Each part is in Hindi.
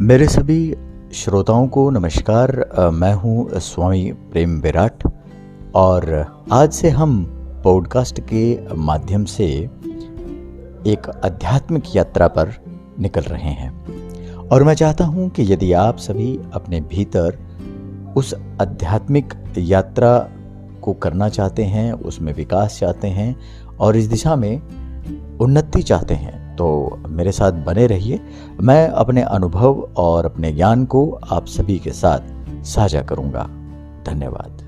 मेरे सभी श्रोताओं को नमस्कार। मैं हूं स्वामी प्रेम विराट और आज से हम पॉडकास्ट के माध्यम से एक आध्यात्मिक यात्रा पर निकल रहे हैं और मैं चाहता हूं कि यदि आप सभी अपने भीतर उस आध्यात्मिक यात्रा को करना चाहते हैं, उसमें विकास चाहते हैं और इस दिशा में उन्नति चाहते हैं तो मेरे साथ बने रहिए। मैं अपने अनुभव और अपने ज्ञान को आप सभी के साथ साझा करूंगा। धन्यवाद।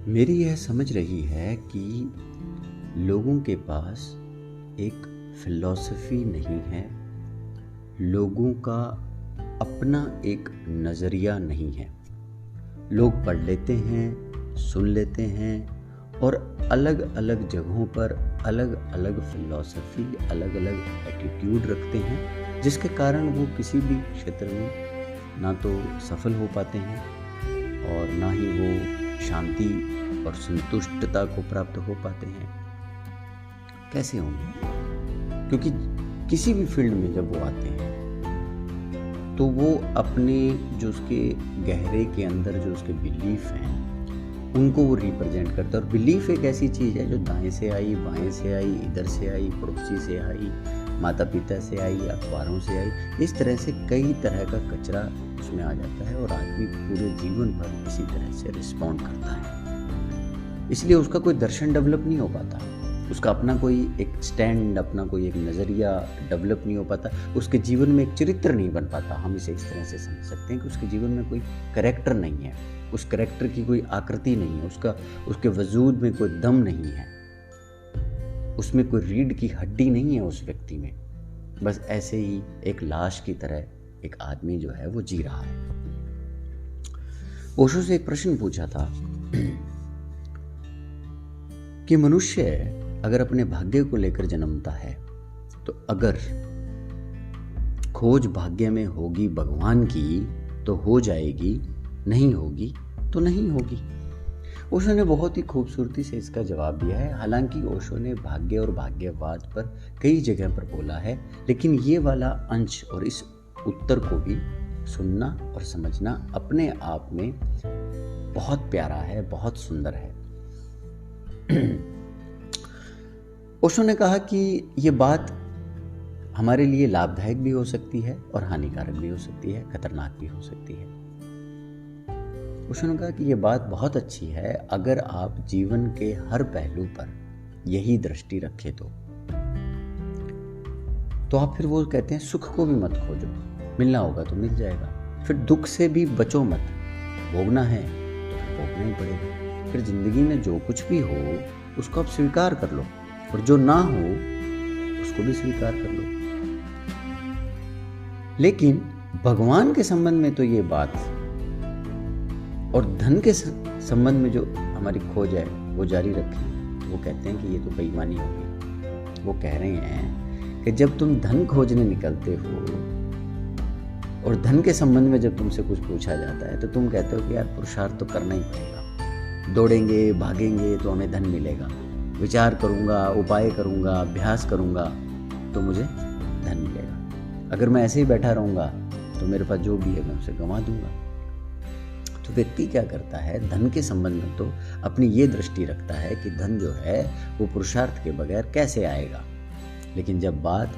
मेरी यह समझ रही है कि लोगों के पास एक फिलॉसफी नहीं है, लोगों का अपना एक नज़रिया नहीं है। लोग पढ़ लेते हैं, सुन लेते हैं और अलग अलग जगहों पर अलग अलग फिलॉसफी, अलग अलग एटीट्यूड रखते हैं, जिसके कारण वो किसी भी क्षेत्र में ना तो सफल हो पाते हैं और ना ही वो शांति और संतुष्टता को प्राप्त हो पाते हैं। कैसे होंगे? क्योंकि किसी भी फील्ड में जब वो आते हैं तो वो अपने जो उसके गहरे के अंदर जो उसके बिलीफ हैं उनको वो रिप्रेजेंट करता है। और बिलीफ एक ऐसी चीज़ है जो दाएं से आई, बाएं से आई, इधर से आई, पड़ोसी से आई, माता पिता से आई, अखबारों से आई, इस तरह से कई तरह का कचरा उसमें आ जाता है और आदमी पूरे जीवन भर इसी तरह से रिस्पॉन्ड करता है। इसलिए उसका कोई दर्शन डेवलप नहीं हो पाता, उसका अपना कोई एक स्टैंड, अपना कोई एक नज़रिया डेवलप नहीं हो पाता, उसके जीवन में एक चरित्र नहीं बन पाता। हम इसे इस तरह से समझ सकते हैं कि उसके जीवन में कोई करैक्टर नहीं है, उस करैक्टर की कोई आकृति नहीं है, उसके वजूद में कोई दम नहीं है, उसमें कोई रीढ़ की हड्डी नहीं है उस व्यक्ति में। बस ऐसे ही एक लाश की तरह एक आदमी जो है वो जी रहा है। ओशो से एक प्रश्न पूछा था कि मनुष्य अगर अपने भाग्य को लेकर जन्मता है तो अगर खोज भाग्य में होगी भगवान की तो हो जाएगी, नहीं होगी तो नहीं होगी। ओशो ने बहुत ही खूबसूरती से इसका जवाब दिया है। हालांकि ओशो ने भाग्य और भाग्यवाद पर कई जगह पर बोला है, लेकिन ये वाला अंश और इस उत्तर को भी सुनना और समझना अपने आप में बहुत प्यारा है, बहुत सुंदर है। ओशो ने कहा कि ये बात हमारे लिए लाभदायक भी हो सकती है और हानिकारक भी हो सकती है, खतरनाक भी हो सकती है। ओशो ने कहा कि ये बात बहुत अच्छी है अगर आप जीवन के हर पहलू पर यही दृष्टि रखें तो आप फिर वो कहते हैं सुख को भी मत खोजो, मिलना होगा तो मिल जाएगा। फिर दुख से भी बचो मत, भोगना है तो फिर भोगना ही पड़ेगा। फिर जिंदगी में जो कुछ भी हो उसको आप स्वीकार कर लो और जो ना हो उसको भी स्वीकार कर लो। लेकिन भगवान के संबंध में तो ये बात और धन के संबंध में जो हमारी खोज है वो जारी रखें तो वो कहते हैं कि ये तो बेईमानी होगी। वो कह रहे हैं कि जब तुम धन खोजने निकलते हो और धन के संबंध में जब तुमसे कुछ पूछा जाता है तो तुम कहते हो कि यार पुरुषार्थ तो करना ही पड़ेगा, दौड़ेंगे भागेंगे तो हमें धन मिलेगा, विचार करूंगा, उपाय करूंगा, अभ्यास करूंगा तो मुझे धन मिलेगा। अगर मैं ऐसे ही बैठा रहूंगा तो मेरे पास जो भी है मैं उसे गंवा दूंगा। तो व्यक्ति क्या करता है, धन के संबंध में तो अपनी ये दृष्टि रखता है कि धन जो है वो पुरुषार्थ के बगैर कैसे आएगा। लेकिन जब बात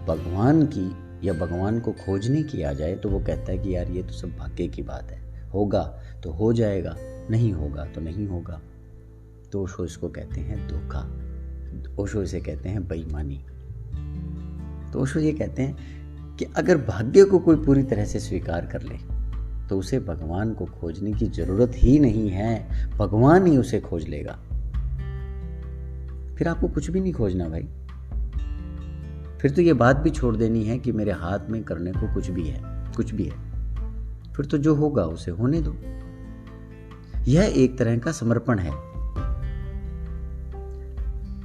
भगवान की या भगवान को खोजने की आ जाए तो वो कहता है कि यार ये तो सब भाग्य की बात है, होगा तो हो जाएगा, नहीं होगा तो नहीं होगा। तो ओशो इसको कहते हैं धोखा, ओशो इसे कहते हैं बेईमानी। तो ओशो ये कहते हैं कि अगर भाग्य को कोई पूरी तरह से स्वीकार कर ले तो उसे भगवान को खोजने की जरूरत ही नहीं है, भगवान ही उसे खोज लेगा। फिर आपको कुछ भी नहीं खोजना भाई। फिर तो ये बात भी छोड़ देनी है कि मेरे हाथ में करने को कुछ भी है। फिर तो जो होगा उसे होने दो। यह एक तरह का समर्पण है।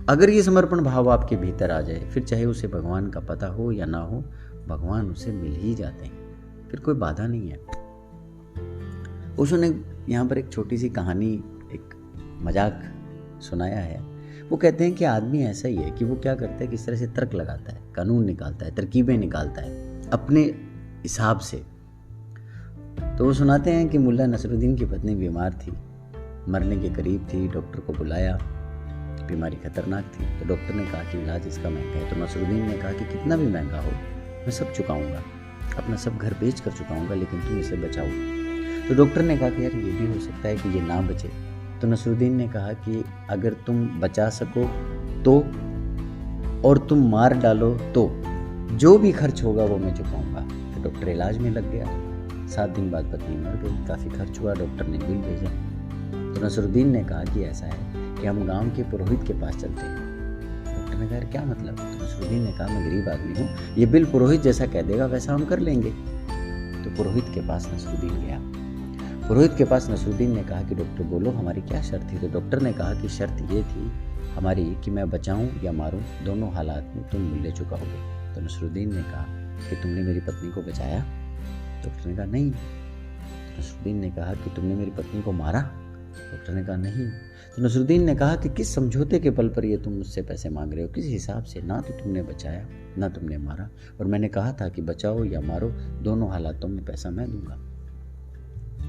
अगर ये समर्पण भाव आपके भीतर आ जाए फिर चाहे उसे भगवान का पता हो या ना हो, भगवान उसे मिल ही जाते हैं, फिर कोई बाधा नहीं है। ओशो ने यहाँ पर एक छोटी सी कहानी, एक मजाक सुनाया है। वो कहते हैं कि आदमी ऐसा ही है कि वो क्या करता है, किस तरह से तर्क लगाता है, कानून निकालता है, तरकीबें निकालता है अपने हिसाब से। तो वो सुनाते हैं कि मुल्ला नसरुद्दीन की पत्नी बीमार थी, मरने के करीब थी। डॉक्टर को बुलाया, बीमारी खतरनाक थी। तो डॉक्टर ने कहा कि इलाज इसका महंगा है। तो नसरुद्दीन ने कहा कि कितना भी महंगा हो मैं सब चुकाऊंगा, अपना सब घर बेच कर चुकाऊंगा, लेकिन तुम इसे बचाओ। तो डॉक्टर ने कहा कि यार ये भी हो सकता है कि ये ना बचे। तो नसरुद्दीन ने कहा कि अगर तुम बचा सको तो, और तुम मार डालो तो, जो भी खर्च होगा वो मैं चुकाऊंगा। तो डॉक्टर इलाज में लग गया। 7 दिन बाद पत्नी मर गई। काफ़ी खर्च हुआ, डॉक्टर ने बिल भेजा। तो नसरुद्दीन ने कहा कि ऐसा है कि हम गांव के पुरोहित के पास चलते हैं। डॉक्टर ने कहा क्या मतलब? तो नसरुद्दीन ने कहा मैं गरीब आदमी हूँ, ये बिल पुरोहित जैसा कह देगा वैसा हम कर लेंगे। तो पुरोहित के पास नसरुद्दीन गया। पुरोहित के पास नसरुद्दीन ने कहा कि डॉक्टर बोलो हमारी क्या शर्त थी? तो डॉक्टर ने कहा कि शर्त ये थी हमारी कि मैं बचाऊं या मारूं, दोनों हालात में तुम मूल्य चुकाओगे। तो नसरुद्दीन ने कहा कि तुमने मेरी पत्नी को बचाया? डॉक्टर ने कहा नहीं। तो नसरुद्दीन ने कहा कि तुमने मेरी पत्नी को मारा? डॉक्टर ने कहा नहीं। तो नसरुद्दीन ने कहा कि किस समझौते के बल पर ये तुम मुझसे पैसे मांग रहे हो, किस हिसाब से? ना तो तुमने बचाया ना तुमने मारा, और मैंने कहा था कि बचाओ या मारो, दोनों हालातों में पैसा मैं दूंगा।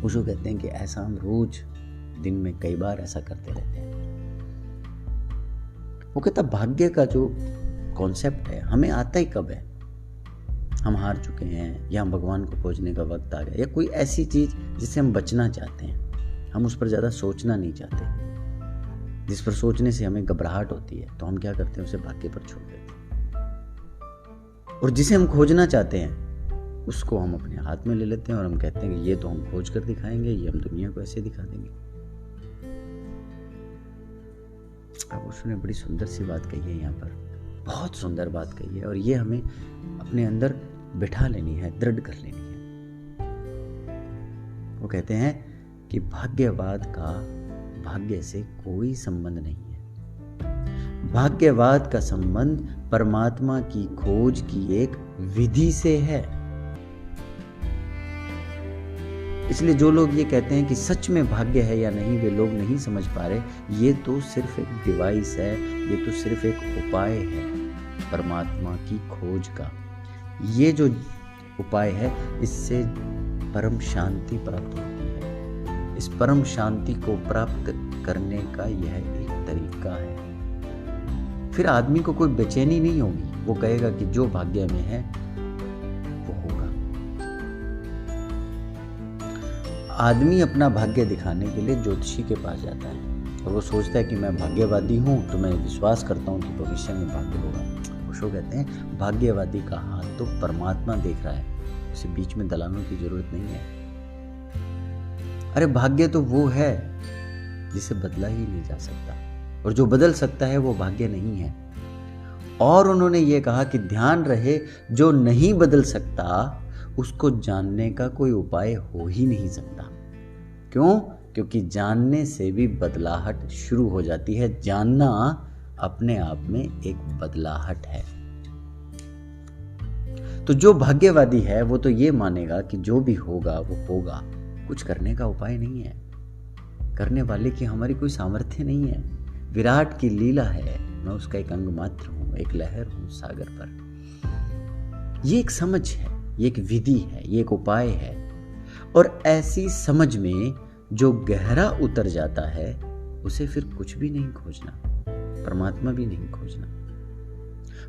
ओशो कहते हैं कि ऐसा हम रोज दिन में कई बार ऐसा करते रहते हैं। वो कहता भाग्य का जो कॉन्सेप्ट है हमें आता ही कब है? हम हार चुके हैं, या हम भगवान को खोजने का वक्त आ गया, या कोई ऐसी चीज जिससे हम बचना चाहते हैं, हम उस पर ज्यादा सोचना नहीं चाहते, जिस पर सोचने से हमें घबराहट होती है, तो हम क्या करते हैं, उसे भाग्य पर छोड़ देते हैं। और जिसे हम खोजना चाहते हैं उसको हम अपने हाथ में ले लेते हैं और हम कहते हैं कि ये तो हम खोज कर दिखाएंगे, ये हम दुनिया को ऐसे दिखा देंगे। अब उसने बड़ी सुंदर सी बात कही है यहाँ पर, बहुत सुंदर बात कही है, और ये हमें अपने अंदर बिठा लेनी है, दृढ़ कर लेनी है। वो कहते हैं कि भाग्यवाद का भाग्य से कोई संबंध नहीं है। भाग्यवाद का संबंध परमात्मा की खोज की एक विधि से है। इसलिए जो लोग ये कहते हैं कि सच में भाग्य है या नहीं, वे लोग नहीं समझ पा रहे। ये तो सिर्फ एक डिवाइस है, ये तो सिर्फ एक उपाय है परमात्मा की खोज का। ये जो उपाय है इससे परम शांति प्राप्त होती है। इस परम शांति को प्राप्त करने का यह एक तरीका है। फिर आदमी को कोई बेचैनी नहीं होगी, वो कहेगा कि जो भाग्य में है वो होगा। आदमी अपना भाग्य दिखाने के लिए ज्योतिषी के पास जाता है और वो सोचता है कि मैं भाग्यवादी हूं तो मैं विश्वास करता हूं कि भविष्य में भाग्य होगा। ओशो कहते हैं भाग्यवादी का हाथ तो परमात्मा देख रहा है, उसे बीच में दलालों की जरूरत नहीं है। अरे भाग्य तो वो है जिसे बदला ही नहीं जा सकता, और जो बदल सकता है वो भाग्य नहीं है। और उन्होंने ये कहा कि ध्यान रहे, जो नहीं बदल सकता उसको जानने का कोई उपाय हो ही नहीं सकता। क्यों? क्योंकि जानने से भी बदलाहट शुरू हो जाती है। जानना अपने आप में एक बदलाहट है। तो जो भाग्यवादी है वो तो ये मानेगा कि जो भी होगा वो होगा, कुछ करने का उपाय नहीं है, करने वाले की हमारी कोई सामर्थ्य नहीं है। विराट की लीला है, मैं उसका एक अंग मात्र हूं, एक लहर हूं सागर पर। ये एक समझ है, ये एक विधि है, ये एक उपाय है। और ऐसी समझ में जो गहरा उतर जाता है उसे फिर कुछ भी नहीं खोजना, परमात्मा भी नहीं खोजना।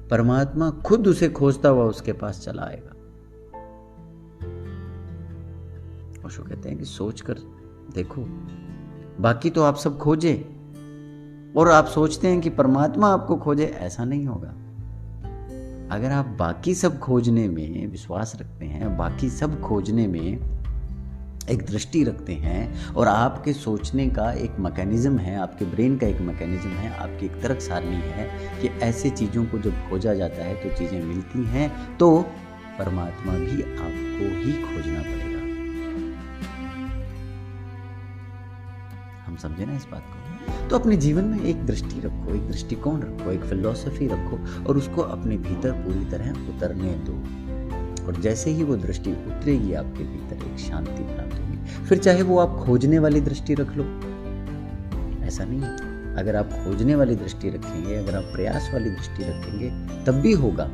परमात्मा खुद उसे खोजता हुआ उसके पास चला आएगा। ओशो कहते हैं कि सोचकर देखो, बाकी तो आप सब खोजे और आप सोचते हैं कि परमात्मा आपको खोजे, ऐसा नहीं होगा। अगर आप बाकी सब खोजने में विश्वास रखते हैं, बाकी सब खोजने में एक दृष्टि रखते हैं, और आपके सोचने का एक मैकेनिज्म है, आपके ब्रेन का एक मैकेनिज्म है, आपकी एक तर्क सारणी है कि ऐसे चीज़ों को जब खोजा जाता है तो चीज़ें मिलती हैं, तो परमात्मा भी आपको ही खोजना पड़ेगा। हम समझे ना इस बात को? तो अपने जीवन में एक दृष्टि रखो, एक दृष्टिकोण रखो, एक फिलॉसफी रखो, और उसको अपने भीतर पूरी तरह उतरने दो। और जैसे ही वो दृष्टि उतरेगी आपके भीतर एक शांति प्राप्त होगी, फिर चाहे वो आप खोजने वाली दृष्टि रख लो, ऐसा नहीं है। अगर आप खोजने वाली दृष्टि रखेंगे, अगर आप प्रयास वाली दृष्टि रखेंगे, तब भी होगा,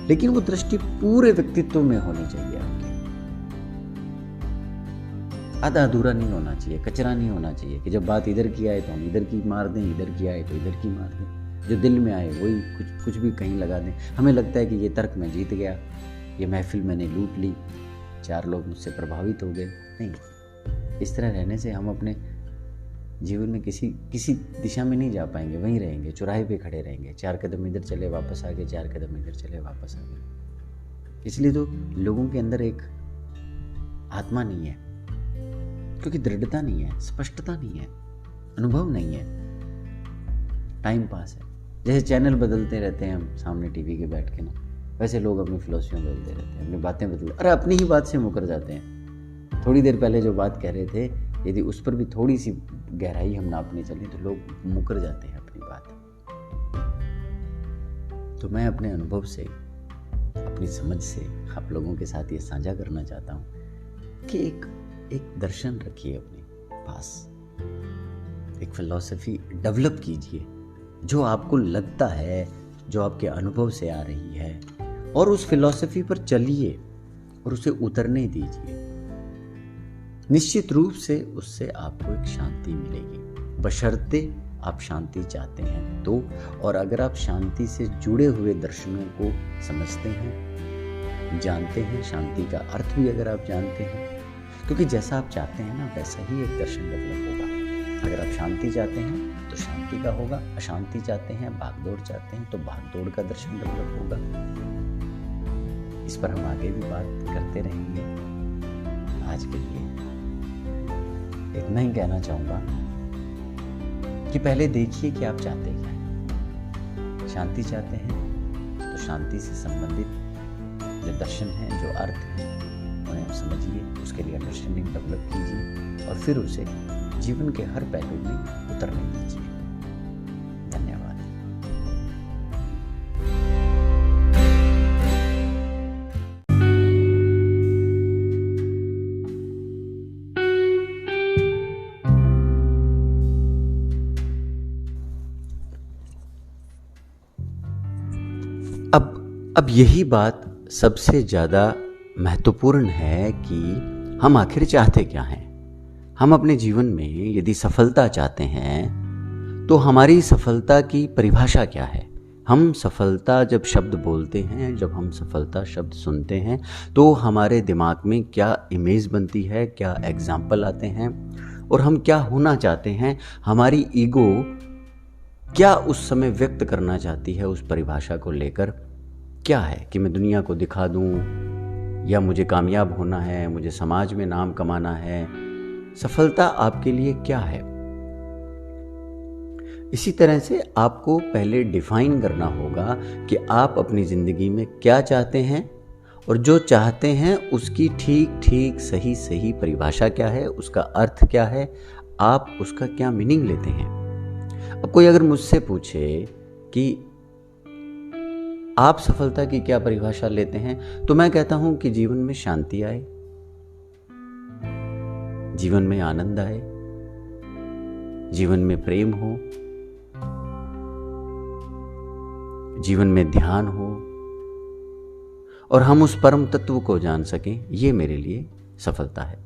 लेकिन वो दृष्टि पूरे व्यक्तित्व में होनी चाहिए आपके। आधा अधूरा नहीं होना चाहिए, कचरा नहीं होना चाहिए कि जब बात इधर की आए तो हम इधर की मार दें, इधर की आए तो इधर की मार दें, जो दिल में आए वही कुछ भी कहीं लगा दें। हमें लगता है कि ये तर्क में जीत गया, ये महफिल मैंने लूट ली, 4 लोग मुझसे प्रभावित हो गए। नहीं, इस तरह रहने से हम अपने जीवन में किसी दिशा में नहीं जा पाएंगे, वहीं रहेंगे, चौराहे पे खड़े रहेंगे, 4 कदम इधर चले वापस आ गए, 4 कदम इधर चले वापस आ गए। इसलिए तो लोगों के अंदर एक आत्मा नहीं है, क्योंकि दृढ़ता नहीं है, स्पष्टता नहीं है, अनुभव नहीं है, टाइम पास है। जैसे चैनल बदलते रहते हैं हम सामने टीवी के बैठ के ना, वैसे लोग अपनी फिलॉसफियाँ बदलते रहते हैं, अपनी बातें बदलते, अरे अपनी ही बात से मुकर जाते हैं। थोड़ी देर पहले जो बात कह रहे थे, यदि उस पर भी थोड़ी सी गहराई हम नापने चलें तो लोग मुकर जाते हैं अपनी बात। तो मैं अपने अनुभव से, अपनी समझ से आप लोगों के साथ ये साझा करना चाहता हूँ कि एक दर्शन रखिए अपने पास, एक फिलॉसफी डेवलप कीजिए जो आपको लगता है, जो आपके अनुभव से आ रही है, और उस फिलॉसफी पर चलिए और उसे उतरने दीजिए। निश्चित रूप से उससे आपको एक शांति मिलेगी, बशर्ते आप शांति चाहते हैं तो। और अगर आप शांति से जुड़े हुए दर्शनों को समझते हैं, जानते हैं, शांति का अर्थ भी अगर आप जानते हैं, क्योंकि जैसा आप चाहते हैं ना वैसा ही एक दर्शन डेवलप होगा। अगर आप शांति चाहते हैं तो शांति का होगा, अशांति चाहते हैं, भागदौड़ चाहते हैं तो भागदौड़ का दर्शन डेवलप होगा। इस पर हम आगे भी बात करते रहेंगे। आज के लिए इतना ही कहना चाहूंगा कि पहले देखिए कि आप चाहते क्या हैं। शांति चाहते हैं तो शांति से संबंधित जो दर्शन हैं, जो अर्थ हैं, उन्हें आप समझिए, उसके लिए अंडरस्टैंडिंग डेवलप कीजिए और फिर उसे जीवन के हर पहलू में उतरने दीजिए। धन्यवाद। अब यही बात सबसे ज़्यादा महत्वपूर्ण है कि हम आखिर चाहते क्या हैं। हम अपने जीवन में यदि सफलता चाहते हैं तो हमारी सफलता की परिभाषा क्या है। हम सफलता जब शब्द बोलते हैं, जब हम सफलता शब्द सुनते हैं तो हमारे दिमाग में क्या इमेज बनती है, क्या एग्जाम्पल आते हैं, और हम क्या होना चाहते हैं। हमारी ईगो क्या उस समय व्यक्त करना चाहती है, उस परिभाषा को लेकर क्या है कि मैं दुनिया को दिखा दूं, या मुझे कामयाब होना है, मुझे समाज में नाम कमाना है। सफलता आपके लिए क्या है। इसी तरह से आपको पहले डिफाइन करना होगा कि आप अपनी जिंदगी में क्या चाहते हैं, और जो चाहते हैं उसकी ठीक ठीक सही सही परिभाषा क्या है, उसका अर्थ क्या है, आप उसका क्या मीनिंग लेते हैं। अब कोई अगर मुझसे पूछे कि आप सफलता की क्या परिभाषा लेते हैं, तो मैं कहता हूं कि जीवन में शांति आए, जीवन में आनंद आए, जीवन में प्रेम हो, जीवन में ध्यान हो, और हम उस परम तत्व को जान सकें, ये मेरे लिए सफलता है।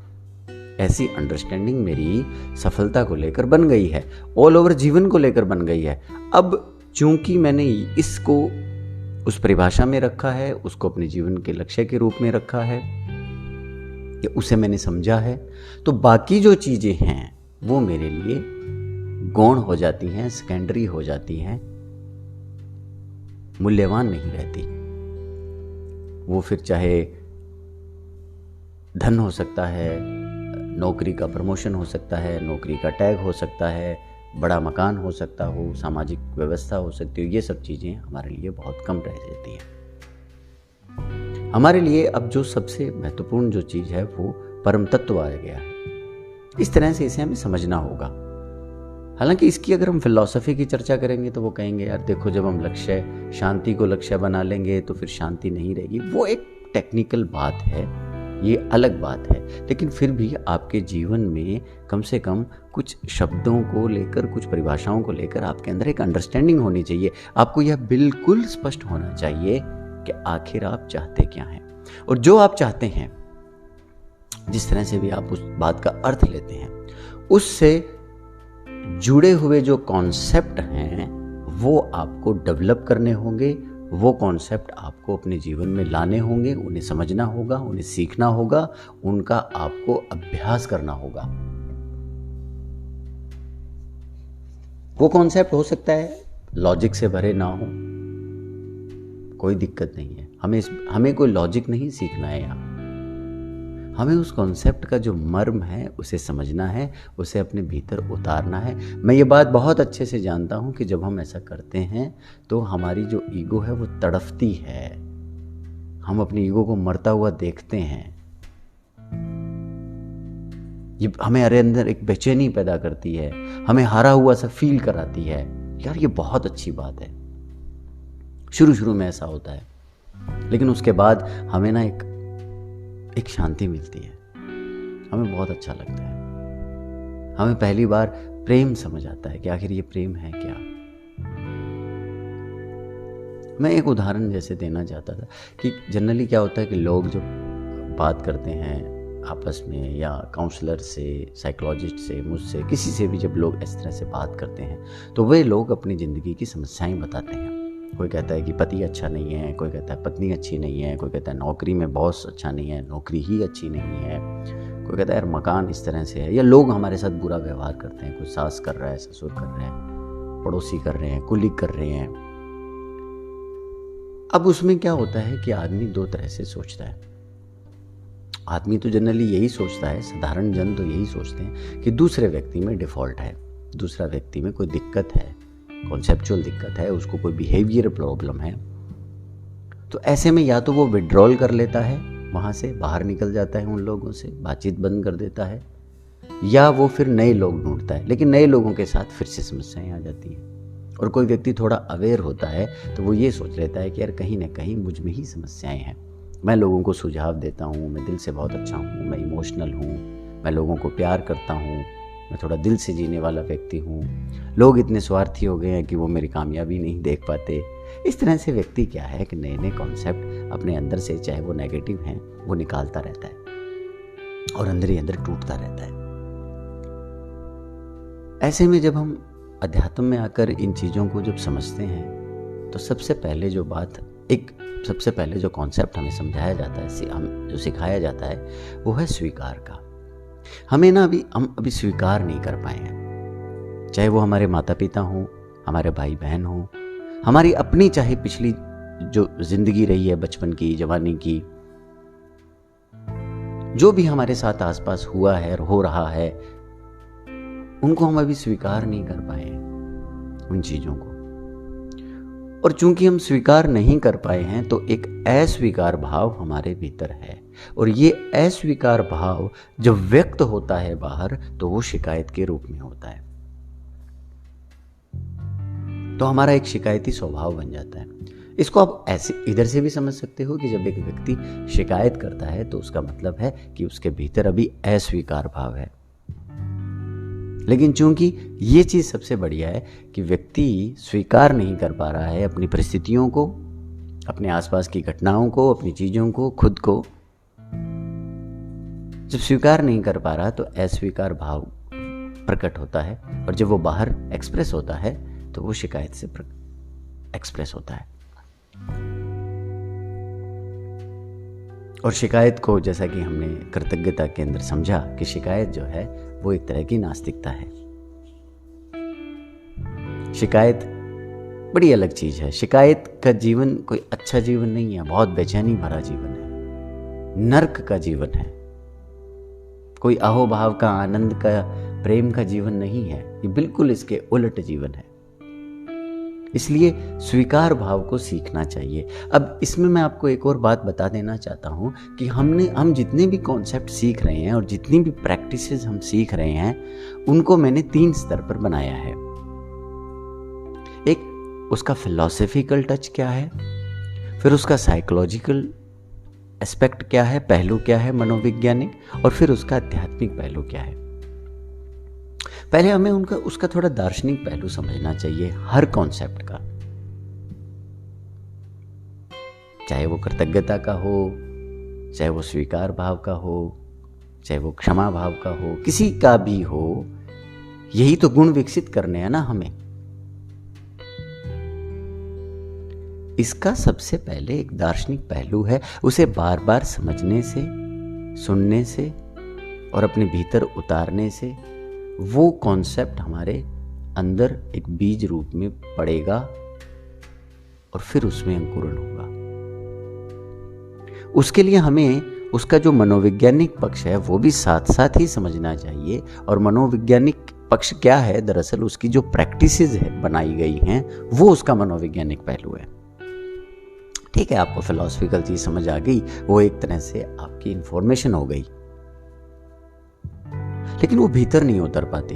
ऐसी अंडरस्टैंडिंग मेरी सफलता को लेकर बन गई है, ऑल ओवर जीवन को लेकर बन गई है। अब चूंकि मैंने इसको उस परिभाषा में रखा है, उसको अपने जीवन के लक्ष्य के रूप में रखा है, या उसे मैंने समझा है, तो बाकी जो चीजें हैं वो मेरे लिए गौण हो जाती हैं, सेकेंडरी हो जाती हैं, मूल्यवान नहीं रहती। वो फिर चाहे धन हो सकता है, नौकरी का प्रमोशन हो सकता है, नौकरी का टैग हो सकता है, बड़ा मकान हो सकता हो, सामाजिक व्यवस्था हो सकती हो, ये सब चीज़ें हमारे लिए बहुत कम रह जाती हैं। हमारे लिए अब जो सबसे महत्वपूर्ण जो चीज़ है वो परम तत्व आ गया है। इस तरह से इसे हमें समझना होगा। हालांकि इसकी अगर हम फिलॉसफी की चर्चा करेंगे तो वो कहेंगे यार देखो, जब हम शांति को लक्ष्य बना लेंगे तो फिर शांति नहीं रहेगी। वो एक टेक्निकल बात है, ये अलग बात है, लेकिन फिर भी आपके जीवन में कम से कम कुछ शब्दों को लेकर, कुछ परिभाषाओं को लेकर आपके अंदर एक अंडरस्टैंडिंग होनी चाहिए। आपको यह बिल्कुल स्पष्ट होना चाहिए कि आखिर आप चाहते क्या हैं, और जो आप चाहते हैं, जिस तरह से भी आप उस बात का अर्थ लेते हैं, उससे जुड़े हुए जो कॉन्सेप्ट हैं वो आपको डेवलप करने होंगे। वो कॉन्सेप्ट आपको अपने जीवन में लाने होंगे, उन्हें समझना होगा, उन्हें सीखना होगा, उनका आपको अभ्यास करना होगा। वो कॉन्सेप्ट हो सकता है लॉजिक से भरे ना हो, कोई दिक्कत नहीं है। हमें कोई लॉजिक नहीं सीखना है यहाँ। हमें उस कॉन्सेप्ट का जो मर्म है उसे समझना है, उसे अपने भीतर उतारना है। मैं ये बात बहुत अच्छे से जानता हूँ कि जब हम ऐसा करते हैं तो हमारी जो ईगो है वो तड़फती है, हम अपनी ईगो को मरता हुआ देखते हैं। ये हमें अंदर एक बेचैनी पैदा करती है, हमें हारा हुआ सा फील कराती है। यार ये बहुत अच्छी बात है, शुरू में ऐसा होता है, लेकिन उसके बाद हमें ना एक शांति मिलती है, हमें बहुत अच्छा लगता है। हमें पहली बार प्रेम समझ आता है कि आखिर ये प्रेम है क्या। मैं एक उदाहरण जैसे देना चाहता था कि जनरली क्या होता है कि लोग जो बात करते हैं आपस में, या काउंसलर से, साइकोलॉजिस्ट से, मुझसे, किसी से भी, जब लोग इस तरह से बात करते हैं तो वे लोग अपनी ज़िंदगी की समस्याएं बताते हैं। कोई कहता है कि पति अच्छा नहीं है, कोई कहता है पत्नी अच्छी नहीं है, कोई कहता है नौकरी में बॉस अच्छा नहीं है, नौकरी ही अच्छी नहीं है, कोई कहता है यार मकान इस तरह से है, या लोग हमारे साथ बुरा व्यवहार करते हैं, कोई सास कर रहा है, ससुर कर रहे हैं, पड़ोसी कर रहे हैं, कुलीग कर रहे हैं। अब उसमें क्या होता है कि आदमी दो तरह से सोचता है। आदमी तो जनरली यही सोचता है, साधारण जन तो यही सोचते हैं कि दूसरे व्यक्ति में डिफ़ॉल्ट है, दूसरा व्यक्ति में कोई दिक्कत है, कॉन्सेप्चुअल दिक्कत है, उसको कोई बिहेवियर प्रॉब्लम है। तो ऐसे में या तो वो विड्रॉल कर लेता है, वहाँ से बाहर निकल जाता है, उन लोगों से बातचीत बंद कर देता है, या वो फिर नए लोग ढूंढता है, लेकिन नए लोगों के साथ फिर से समस्याएं आ जाती हैं। और कोई व्यक्ति थोड़ा अवेयर होता है तो वो ये सोच लेता है कि यार कहीं ना कहीं मुझ में ही समस्याएं हैं, मैं लोगों को सुझाव देता हूँ, मैं दिल से बहुत अच्छा हूँ, मैं इमोशनल हूँ, मैं लोगों को प्यार करता हूँ, मैं थोड़ा दिल से जीने वाला व्यक्ति हूँ, लोग इतने स्वार्थी हो गए हैं कि वो मेरी कामयाबी नहीं देख पाते। इस तरह से व्यक्ति क्या है कि नए नए कॉन्सेप्ट अपने अंदर से, चाहे वो नेगेटिव हैं, वो निकालता रहता है और अंदर ही अंदर टूटता रहता है। ऐसे में जब हम अध्यात्म में आकर इन चीज़ों को जब समझते हैं तो सबसे पहले जो कॉन्सेप्ट हमें समझाया जाता है, हम जो सिखाया जाता है, वो है स्वीकार का। हम अभी स्वीकार नहीं कर पाए हैं, चाहे वो हमारे माता पिता हों, हमारे भाई बहन हों, हमारी अपनी चाहे पिछली जो जिंदगी रही है, बचपन की, जवानी की, जो भी हमारे साथ आसपास हुआ है और हो रहा है, उनको हम अभी स्वीकार नहीं कर पाए हैं, उन चीजों को। और चूंकि हम स्वीकार नहीं कर पाए हैं तो एक अस्वीकार भाव हमारे भीतर है, और ये अस्वीकार भाव जब व्यक्त होता है बाहर तो वो शिकायत के रूप में होता है। तो हमारा एक शिकायती स्वभाव बन जाता है। इसको आप ऐसे इधर से भी समझ सकते हो कि जब एक व्यक्ति शिकायत करता है तो उसका मतलब है कि उसके भीतर अभी अस्वीकार भाव है। लेकिन चूंकि ये चीज़ सबसे बढ़िया है कि व्यक्ति स्वीकार नहीं कर पा रहा है अपनी परिस्थितियों को, अपने आसपास की घटनाओं को, अपनी चीज़ों को, खुद को, जब स्वीकार नहीं कर पा रहा तो अस्वीकार भाव प्रकट होता है, और जब वो बाहर एक्सप्रेस होता है तो वो शिकायत से एक्सप्रेस होता है। और शिकायत को, जैसा कि हमने कृतज्ञता के अंदर समझा, कि शिकायत जो है वो एक तरह की नास्तिकता है। शिकायत बड़ी अलग चीज है। शिकायत का जीवन कोई अच्छा जीवन नहीं है, बहुत बेचैनी भरा जीवन है, नर्क का जीवन है, कोई अहोभाव का, आनंद का, प्रेम का जीवन नहीं है। ये बिल्कुल इसके उलट जीवन है। इसलिए स्वीकार भाव को सीखना चाहिए। अब इसमें मैं आपको एक और बात बता देना चाहता हूं कि हम जितने भी कॉन्सेप्ट सीख रहे हैं और जितनी भी प्रैक्टिसेस हम सीख रहे हैं, उनको मैंने 3 स्तर पर बनाया है। एक उसका फिलॉसफिकल टच क्या है, फिर उसका साइकोलॉजिकल एस्पेक्ट क्या है, पहलू क्या है मनोवैज्ञानिक, और फिर उसका आध्यात्मिक पहलू क्या है। पहले हमें उसका थोड़ा दार्शनिक पहलू समझना चाहिए हर कॉन्सेप्ट का, चाहे वो कृतज्ञता का हो, चाहे वो स्वीकार भाव का हो, चाहे वो क्षमा भाव का हो, किसी का भी हो। यही तो गुण विकसित करने हैं ना हमें। इसका सबसे पहले एक दार्शनिक पहलू है, उसे बार बार समझने से, सुनने से और अपने भीतर उतारने से वो कॉन्सेप्ट हमारे अंदर एक बीज रूप में पड़ेगा और फिर उसमें अंकुरण होगा। उसके लिए हमें उसका जो मनोवैज्ञानिक पक्ष है वो भी साथ साथ ही समझना चाहिए। और मनोवैज्ञानिक पक्ष क्या है, दरअसल उसकी जो प्रैक्टिसेस है बनाई गई हैं वो उसका मनोवैज्ञानिक पहलू है। ठीक है, आपको फिलॉसफिकल चीज समझ आ गई, वो एक तरह से आपकी इंफॉर्मेशन हो गई, लेकिन वो भीतर नहीं उतर पाती।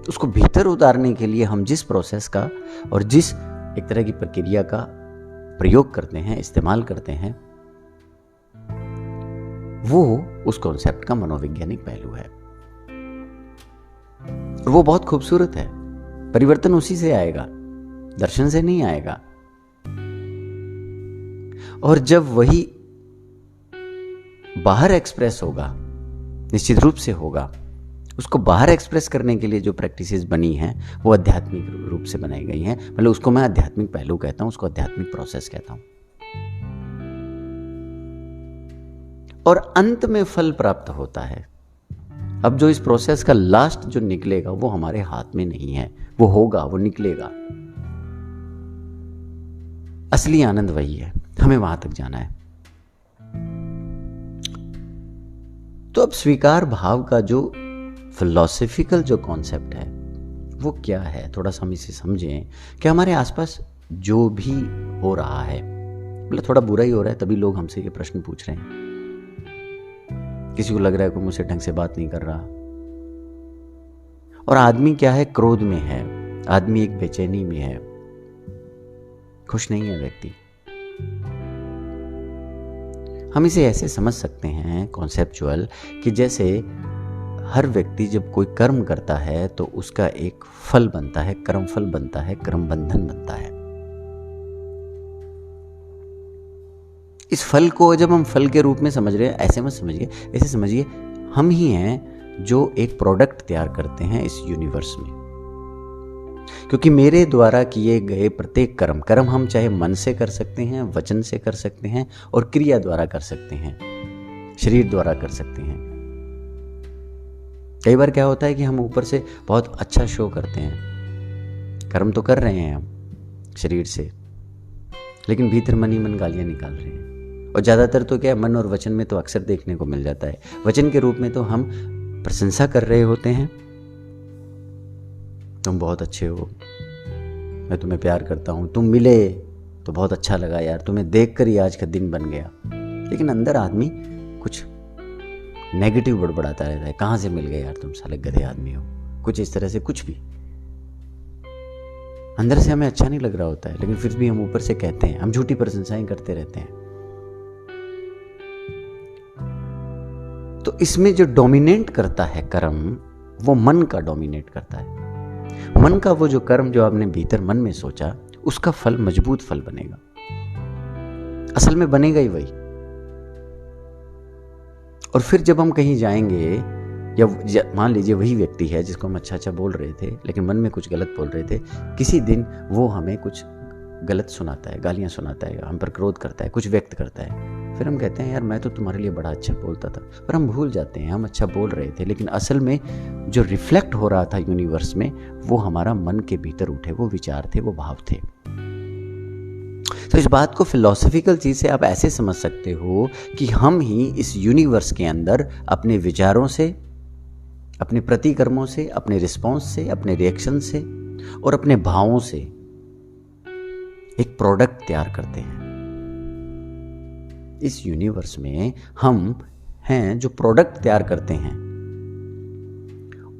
उसको भीतर उतारने के लिए हम जिस प्रोसेस का और जिस एक तरह की प्रक्रिया का प्रयोग करते हैं, इस्तेमाल करते हैं, वो उस कॉन्सेप्ट का मनोवैज्ञानिक पहलू है। वो बहुत खूबसूरत है। परिवर्तन उसी से आएगा, दर्शन से नहीं आएगा। और जब वही बाहर एक्सप्रेस होगा, निश्चित रूप से होगा, उसको बाहर एक्सप्रेस करने के लिए जो प्रैक्टिसेस बनी हैं वो आध्यात्मिक रूप से बनाई गई हैं। मतलब उसको मैं आध्यात्मिक पहलू कहता हूं, उसको आध्यात्मिक प्रोसेस कहता हूं। और अंत में फल प्राप्त होता है। अब जो इस प्रोसेस का लास्ट जो निकलेगा वो हमारे हाथ में नहीं है, वो होगा, वो निकलेगा। असली आनंद वही है, हमें वहां तक जाना है। तो अब स्वीकार भाव का जो फिलॉसफिकल जो कॉन्सेप्ट है वो क्या है, थोड़ा सा हम इसे समझें कि हमारे आसपास जो भी हो रहा है, मतलब थोड़ा बुरा ही हो रहा है तभी लोग हमसे ये प्रश्न पूछ रहे हैं। किसी को लग रहा है कोई मुझसे ढंग से बात नहीं कर रहा, और आदमी क्या है, क्रोध में है, आदमी एक बेचैनी में है, खुश नहीं है व्यक्ति। हम इसे ऐसे समझ सकते हैं कॉन्सेप्चुअल कि जैसे हर व्यक्ति जब कोई कर्म करता है तो उसका एक फल बनता है, कर्म फल बनता है, कर्म बंधन बनता है। इस फल को जब हम फल के रूप में समझ रहे हैं, ऐसे मत समझिए, ऐसे समझिए हम ही हैं जो एक प्रोडक्ट तैयार करते हैं इस यूनिवर्स में। क्योंकि मेरे द्वारा किए गए प्रत्येक कर्म हम चाहे मन से कर सकते हैं, वचन से कर सकते हैं, और क्रिया द्वारा कर सकते हैं, शरीर द्वारा कर सकते हैं। कई बार क्या होता है कि हम ऊपर से बहुत अच्छा शो करते हैं, कर्म तो कर रहे हैं हम शरीर से, लेकिन भीतर मन ही मन गालियां निकाल रहे हैं। और ज़्यादातर तो क्या है, मन और वचन में तो अक्सर देखने को मिल जाता है। वचन के रूप में तो हम प्रशंसा कर रहे होते हैं, तुम बहुत अच्छे हो, मैं तुम्हें प्यार करता हूँ, तुम मिले तो बहुत अच्छा लगा यार, तुम्हें देखकर ही आज का दिन बन गया। लेकिन अंदर आदमी कुछ नेगेटिव बड़बड़ाता रहता है, कहाँ से मिल गए यार, तुम साले गधे आदमी हो, कुछ इस तरह से, कुछ भी अंदर से हमें अच्छा नहीं लग रहा होता है, लेकिन फिर भी हम ऊपर से कहते हैं, हम झूठी प्रशंसाएं करते रहते हैं। तो इसमें जो डोमिनेट करता है कर्म, वो मन का डोमिनेट करता है। मन का वो जो कर्म जो आपने भीतर मन में सोचा, उसका फल मजबूत फल बनेगा, असल में बनेगा ही वही। और फिर जब हम कहीं जाएंगे, या मान लीजिए वही व्यक्ति है जिसको हम अच्छा बोल रहे थे लेकिन मन में कुछ गलत बोल रहे थे, किसी दिन वो हमें कुछ गलत सुनाता है, गालियां सुनाता है, हम पर क्रोध करता है, कुछ व्यक्त करता है। फिर हम कहते हैं यार मैं तो तुम्हारे लिए बड़ा अच्छा बोलता था, पर हम भूल जाते हैं हम अच्छा बोल रहे थे, लेकिन असल में जो रिफ्लेक्ट हो रहा था यूनिवर्स में, वो हमारा मन के भीतर उठे वो विचार थे, वो भाव थे। तो इस बात को फिलॉसफिकल चीज से आप ऐसे समझ सकते हो कि हम ही इस यूनिवर्स के अंदर अपने विचारों से, अपने प्रतिकर्मों से, अपने रिस्पॉन्स से, अपने रिएक्शन से और अपने भावों से एक प्रोडक्ट तैयार करते हैं। इस यूनिवर्स में हम हैं जो प्रोडक्ट तैयार करते हैं,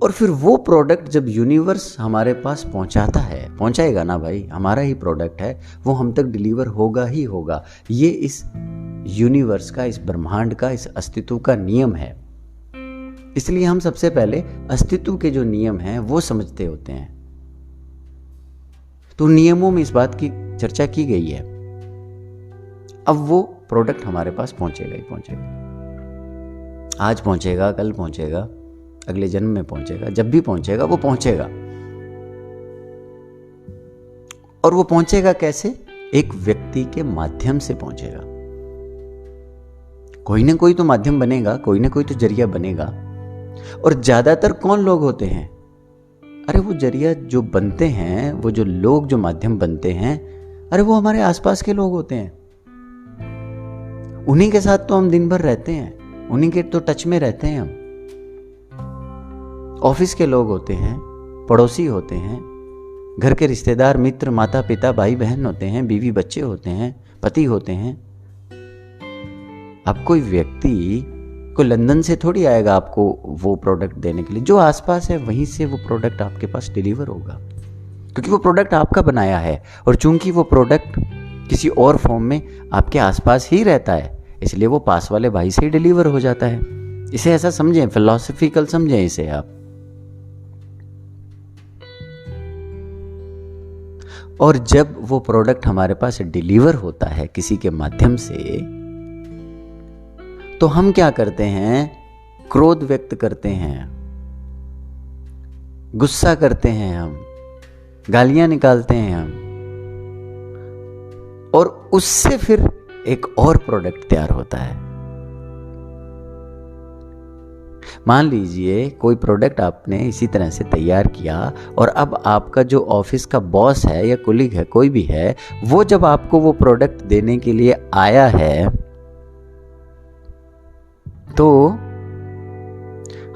और फिर वो प्रोडक्ट जब यूनिवर्स हमारे पास पहुंचाता है, पहुंचाएगा ना भाई, हमारा ही प्रोडक्ट है, वो हम तक डिलीवर होगा ही होगा। ये इस यूनिवर्स का, इस ब्रह्मांड का, इस अस्तित्व का नियम है। इसलिए हम सबसे पहले अस्तित्व के जो नियम हैं वो समझते होते हैं। तो नियमों में इस बात की चर्चा की गई है। अब वो प्रोडक्ट हमारे पास पहुंचेगा ही पहुंचेगा। आज पहुंचेगा, कल पहुंचेगा, अगले जन्म में पहुंचेगा, जब भी पहुंचेगा वो पहुंचेगा। और वो पहुंचेगा कैसे? एक व्यक्ति के माध्यम से पहुंचेगा। कोई ना कोई तो माध्यम बनेगा, कोई ना कोई तो जरिया बनेगा। और ज्यादातर कौन लोग होते हैं? अरे वो जरिया जो बनते हैं, वो जो लोग जो माध्यम बनते हैं, अरे वो हमारे आसपास के लोग होते हैं। उन्हीं के साथ तो हम दिन भर रहते हैं, उन्हीं के तो टच में रहते हैं हम। ऑफिस के लोग होते हैं, पड़ोसी होते हैं, घर के रिश्तेदार, मित्र, माता पिता, भाई बहन होते हैं, बीवी बच्चे होते हैं, पति होते हैं। अब कोई व्यक्ति कोई लंदन से थोड़ी आएगा आपको वो प्रोडक्ट देने के लिए। जो आसपास है वहीं से वो प्रोडक्ट आपके पास डिलीवर होगा, क्योंकि वो प्रोडक्ट आपका बनाया है। और चूंकि वो प्रोडक्ट किसी और फॉर्म में आपके आसपास ही रहता है, इसलिए वो पास वाले भाई से ही डिलीवर हो जाता है। इसे ऐसा समझें, फिलोसफिकल समझें इसे आप। और जब वो प्रोडक्ट हमारे पास डिलीवर होता है किसी के माध्यम से, तो हम क्या करते हैं? क्रोध व्यक्त करते हैं, गुस्सा करते हैं, हम गालियां निकालते हैं हम, और उससे फिर एक और प्रोडक्ट तैयार होता है। मान लीजिए कोई प्रोडक्ट आपने इसी तरह से तैयार किया, और अब आपका जो ऑफिस का बॉस है या कोलीग है, कोई भी है, वो जब आपको वो प्रोडक्ट देने के लिए आया है, तो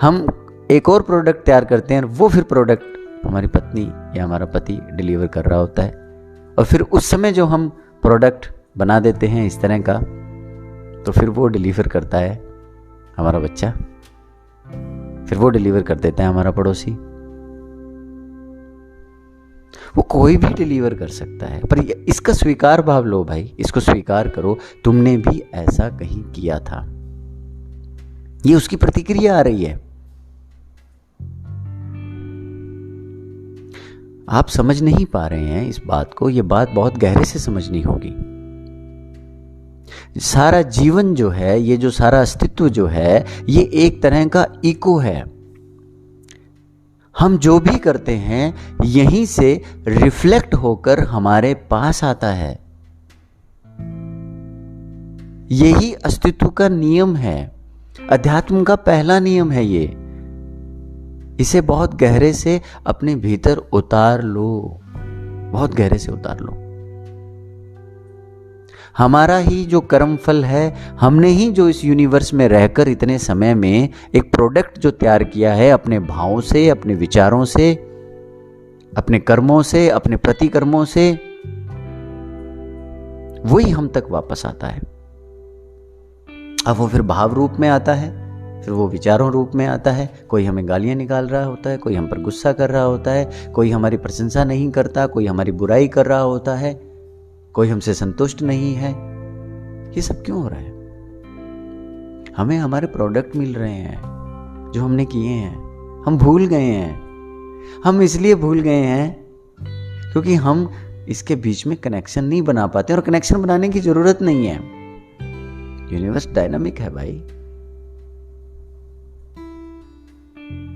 हम एक और प्रोडक्ट तैयार करते हैं, और वो फिर प्रोडक्ट हमारी पत्नी या हमारा पति डिलीवर कर रहा होता है। और फिर उस समय जो हम प्रोडक्ट बना देते हैं इस तरह का, तो फिर वो डिलीवर करता है हमारा बच्चा, फिर वो डिलीवर कर देता है हमारा पड़ोसी। वो कोई भी डिलीवर कर सकता है, पर इसका स्वीकार भाव लो भाई, इसको स्वीकार करो, तुमने भी ऐसा कहीं किया था। ये उसकी प्रतिक्रिया आ रही है। आप समझ नहीं पा रहे हैं इस बात को। ये बात बहुत गहरे से समझनी होगी। सारा जीवन जो है, ये जो सारा अस्तित्व जो है, ये एक तरह का इको है। हम जो भी करते हैं यहीं से रिफ्लेक्ट होकर हमारे पास आता है। यही अस्तित्व का नियम है, अध्यात्म का पहला नियम है ये। इसे बहुत गहरे से अपने भीतर उतार लो, बहुत गहरे से उतार लो। हमारा ही जो कर्म फल है, हमने ही जो इस यूनिवर्स में रहकर इतने समय में एक प्रोडक्ट जो तैयार किया है, अपने भावों से, अपने विचारों से, अपने कर्मों से, अपने प्रतिकर्मों से, वही हम तक वापस आता है। अब वो फिर भाव रूप में आता है, फिर वो विचारों रूप में आता है। कोई हमें गालियां निकाल रहा होता है, कोई हम पर गुस्सा कर रहा होता है, कोई हमारी प्रशंसा नहीं करता, कोई हमारी बुराई कर रहा होता है, कोई हमसे संतुष्ट नहीं है। ये सब क्यों हो रहा है? हमें हमारे प्रोडक्ट मिल रहे हैं जो हमने किए हैं, हम भूल गए हैं। हम इसलिए भूल गए हैं क्योंकि हम इसके बीच में कनेक्शन नहीं बना पाते, और कनेक्शन बनाने की जरूरत नहीं है। यूनिवर्स डायनामिक है भाई,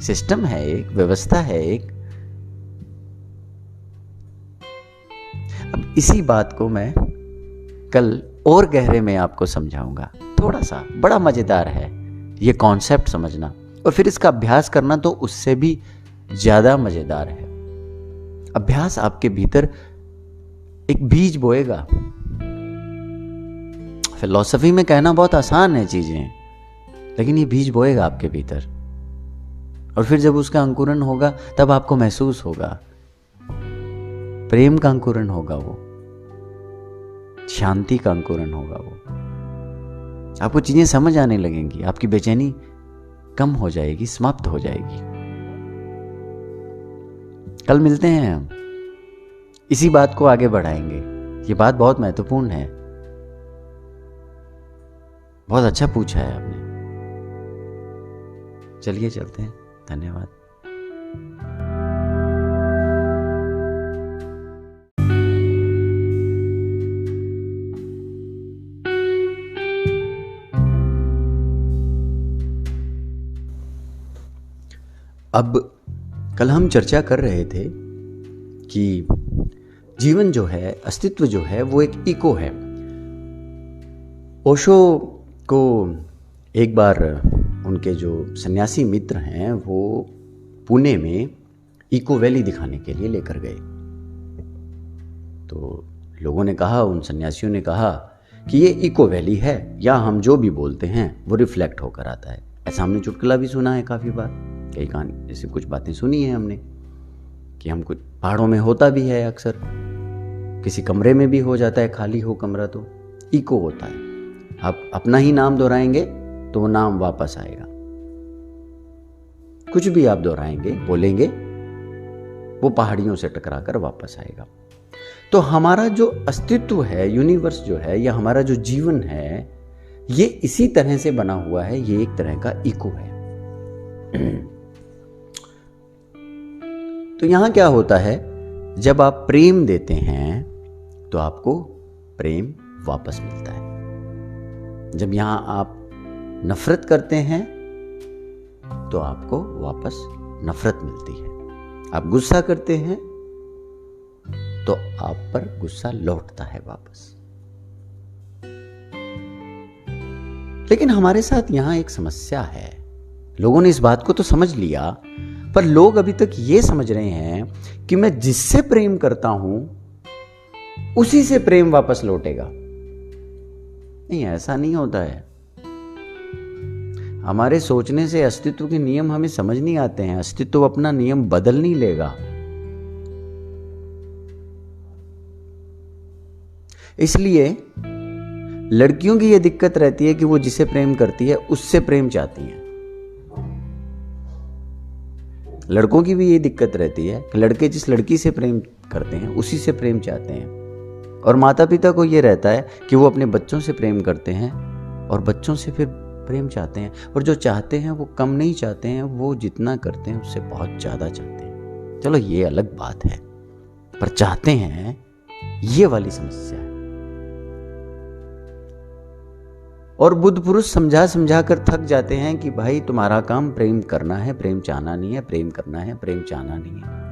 सिस्टम है, एक व्यवस्था है एक। अब इसी बात को मैं कल और गहरे में आपको समझाऊंगा। थोड़ा सा बड़ा मजेदार है ये कॉन्सेप्ट समझना, और फिर इसका अभ्यास करना तो उससे भी ज्यादा मजेदार है। अभ्यास आपके भीतर एक बीज बोएगा। फिलॉसफी में कहना बहुत आसान है चीजें, लेकिन ये बीज बोएगा आपके भीतर, और फिर जब उसका अंकुरन होगा तब आपको महसूस होगा, प्रेम का अंकुरन होगा, वो शांति का अंकुरन होगा, वो आपको चीजें समझ आने लगेंगी, आपकी बेचैनी कम हो जाएगी, समाप्त हो जाएगी। कल मिलते हैं हम, इसी बात को आगे बढ़ाएंगे। ये बात बहुत महत्वपूर्ण है। बहुत अच्छा पूछा है आपने। चलिए चलते हैं। धन्यवाद। अब कल हम चर्चा कर रहे थे कि जीवन जो है, अस्तित्व जो है, वो एक इको है। ओशो को एक बार उनके जो सन्यासी मित्र हैं वो पुणे में इको वैली दिखाने के लिए लेकर गए। तो लोगों ने कहा, उन सन्यासियों ने कहा कि ये इको वैली है, या हम जो भी बोलते हैं वो रिफ्लेक्ट होकर आता है। ऐसा हमने चुटकुला भी सुना है काफ़ी बार, कई कहानी ऐसी कुछ बातें सुनी है हमने कि हम कुछ पहाड़ों में होता भी है, अक्सर किसी कमरे में भी हो जाता है, खाली हो कमरा तो इको होता है। आप अपना ही नाम दोहराएंगे तो वो नाम वापस आएगा। कुछ भी आप दोहराएंगे, बोलेंगे, वो पहाड़ियों से टकराकर वापस आएगा। तो हमारा जो अस्तित्व है, यूनिवर्स जो है, या हमारा जो जीवन है, ये इसी तरह से बना हुआ है। ये एक तरह का इको है। तो यहां क्या होता है, जब आप प्रेम देते हैं तो आपको प्रेम वापस मिलता है। जब यहां आप नफरत करते हैं तो आपको वापस नफरत मिलती है। आप गुस्सा करते हैं तो आप पर गुस्सा लौटता है वापस। लेकिन हमारे साथ यहां एक समस्या है। लोगों ने इस बात को तो समझ लिया, पर लोग अभी तक ये समझ रहे हैं कि मैं जिससे प्रेम करता हूं उसी से प्रेम वापस लौटेगा। नहीं, ऐसा नहीं होता है। हमारे सोचने से अस्तित्व के नियम हमें समझ नहीं आते हैं। अस्तित्व अपना नियम बदल नहीं लेगा। इसलिए लड़कियों की यह दिक्कत रहती है कि वो जिसे प्रेम करती है उससे प्रेम चाहती हैं। लड़कों की भी ये दिक्कत रहती है कि लड़के जिस लड़की से प्रेम करते हैं उसी से प्रेम चाहते हैं। और माता पिता को ये रहता है कि वो अपने बच्चों से प्रेम करते हैं और बच्चों से फिर प्रेम चाहते हैं। और जो चाहते हैं वो कम नहीं चाहते हैं, वो जितना करते हैं उससे बहुत ज़्यादा चाहते हैं। चलो ये अलग बात है, पर चाहते हैं, ये वाली समस्या है। और बुद्ध पुरुष समझा समझा कर थक जाते हैं कि भाई तुम्हारा काम प्रेम करना है, प्रेम चाहना नहीं है, प्रेम करना है, प्रेम चाहना नहीं है।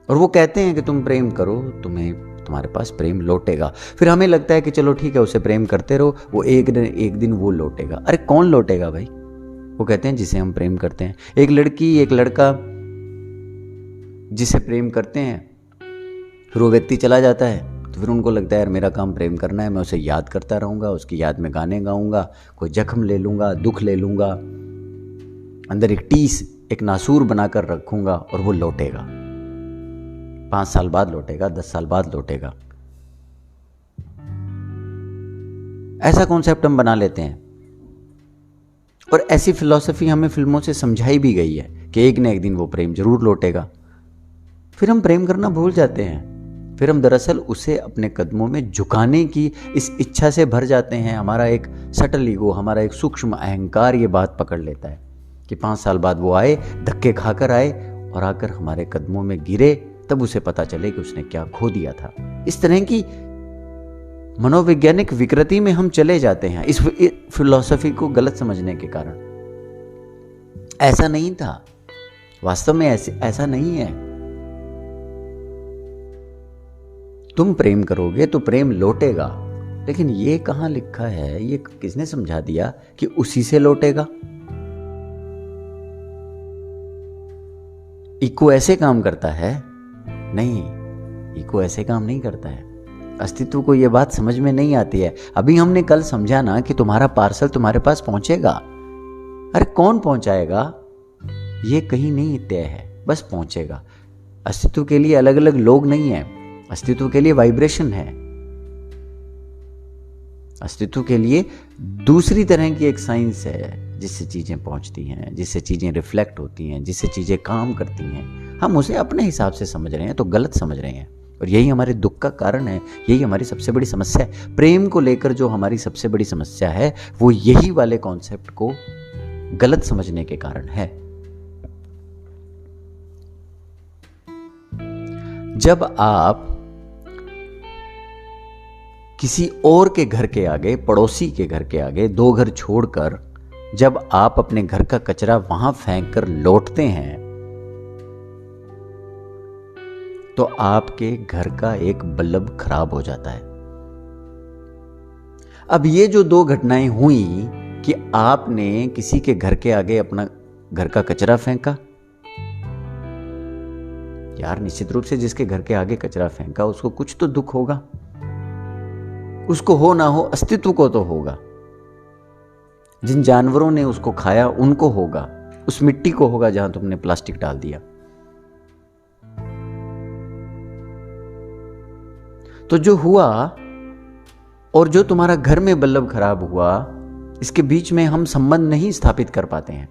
और वो कहते हैं कि तुम प्रेम करो, तुम्हारे पास प्रेम लौटेगा। फिर हमें लगता है कि चलो ठीक है, उसे प्रेम करते रहो, वो एक दिन वो लौटेगा। अरे कौन लौटेगा भाई? वो कहते हैं जिसे हम प्रेम करते हैं। एक लड़की, एक लड़का जिसे प्रेम करते हैं, फिर वो व्यक्ति चला जाता है, तो फिर उनको लगता है यार मेरा काम प्रेम करना है, मैं उसे याद करता रहूँगा, उसकी याद में गाने गाऊंगा, कोई जख्म ले लूँगा, दुख ले लूँगा, अंदर एक टीस, एक नासूर बनाकर रखूँगा, और वो लौटेगा। 5 साल बाद लौटेगा, 10 साल बाद लौटेगा। ऐसा कॉन्सेप्ट हम बना लेते हैं। और ऐसी फिलॉसफी हमें फिल्मों से समझाई भी गई है कि एक न एक दिन वो प्रेम जरूर लौटेगा। फिर हम प्रेम करना भूल जाते हैं। फिर हम दरअसल उसे अपने कदमों में झुकाने की इस इच्छा से भर जाते हैं। हमारा एक सटल ईगो, हमारा एक सूक्ष्म अहंकार ये बात पकड़ लेता है कि 5 साल बाद वो आए, धक्के खाकर आए, और आकर हमारे कदमों में गिरे, तब उसे पता चले कि उसने क्या खो दिया था। इस तरह की मनोवैज्ञानिक विकृति में हम चले जाते हैं इस फिलॉसफी को गलत समझने के कारण। ऐसा नहीं था, वास्तव में ऐसा नहीं है। तुम प्रेम करोगे तो प्रेम लौटेगा, लेकिन ये कहां लिखा है, ये किसने समझा दिया कि उसी से लौटेगा? इको ऐसे काम करता है? नहीं, इको ऐसे काम नहीं करता है। अस्तित्व को यह बात समझ में नहीं आती है। अभी हमने कल समझा ना कि तुम्हारा पार्सल तुम्हारे पास पहुंचेगा। अरे कौन पहुंचाएगा ये कहीं नहीं तय है, बस पहुंचेगा। अस्तित्व के लिए अलग अलग लोग नहीं है, अस्तित्व के लिए वाइब्रेशन है। अस्तित्व के लिए दूसरी तरह की एक साइंस है जिससे चीजें पहुंचती हैं, जिससे चीजें रिफ्लेक्ट होती हैं, जिससे चीजें काम करती हैं। हम उसे अपने हिसाब से समझ रहे हैं तो गलत समझ रहे हैं। और यही हमारे दुख का कारण है, यही हमारी सबसे बड़ी समस्या है। प्रेम को लेकर जो हमारी सबसे बड़ी समस्या है वो यही वाले कॉन्सेप्ट को गलत समझने के कारण है। जब आप किसी और के घर के आगे, पड़ोसी के घर के आगे, 2 घर छोड़कर जब आप अपने घर का कचरा वहां फेंक कर लौटते हैं तो आपके घर का एक बल्ब खराब हो जाता है। अब ये जो 2 घटनाएं हुई कि आपने किसी के घर के आगे अपना घर का कचरा फेंका, यार निश्चित रूप से जिसके घर के आगे कचरा फेंका उसको कुछ तो दुख होगा, उसको हो ना हो अस्तित्व को तो होगा। जिन जानवरों ने उसको खाया उनको होगा, उस मिट्टी को होगा जहां तुमने प्लास्टिक डाल दिया। तो जो हुआ और जो तुम्हारा घर में बल्ब खराब हुआ, इसके बीच में हम संबंध नहीं स्थापित कर पाते हैं।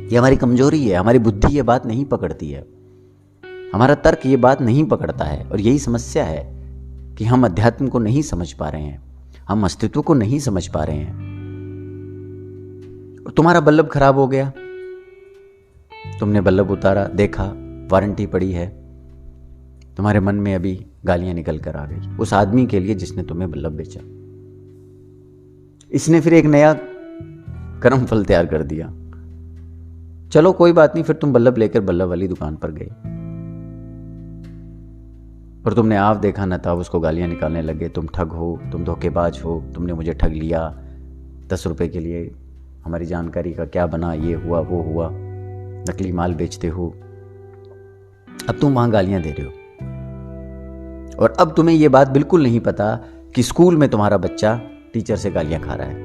ये हमारी कमजोरी है, हमारी बुद्धि ये बात नहीं पकड़ती है, हमारा तर्क ये बात नहीं पकड़ता है। और यही समस्या है कि हम अध्यात्म को नहीं समझ पा रहे हैं, हम अस्तित्व को नहीं समझ पा रहे हैं। और तुम्हारा बल्ब खराब हो गया, तुमने बल्ब उतारा, देखा वारंटी पड़ी है, तुम्हारे मन में अभी गालियां निकल कर आ गई उस आदमी के लिए जिसने तुम्हें बल्ब बेचा। इसने फिर एक नया कर्म फल तैयार कर दिया। चलो कोई बात नहीं, फिर तुम बल्ब लेकर बल्ब वाली दुकान पर गए और तुमने आप देखा न था उसको गालियां निकालने लगे, तुम ठग हो, तुम धोखेबाज हो, तुमने मुझे ठग लिया, 10 रुपए के लिए हमारी जानकारी का क्या बना, ये हुआ वो हुआ, नकली माल बेचते हो। अब तुम वहां गालियां दे रहे हो और अब तुम्हें यह बात बिल्कुल नहीं पता कि स्कूल में तुम्हारा बच्चा टीचर से गालियां खा रहा है।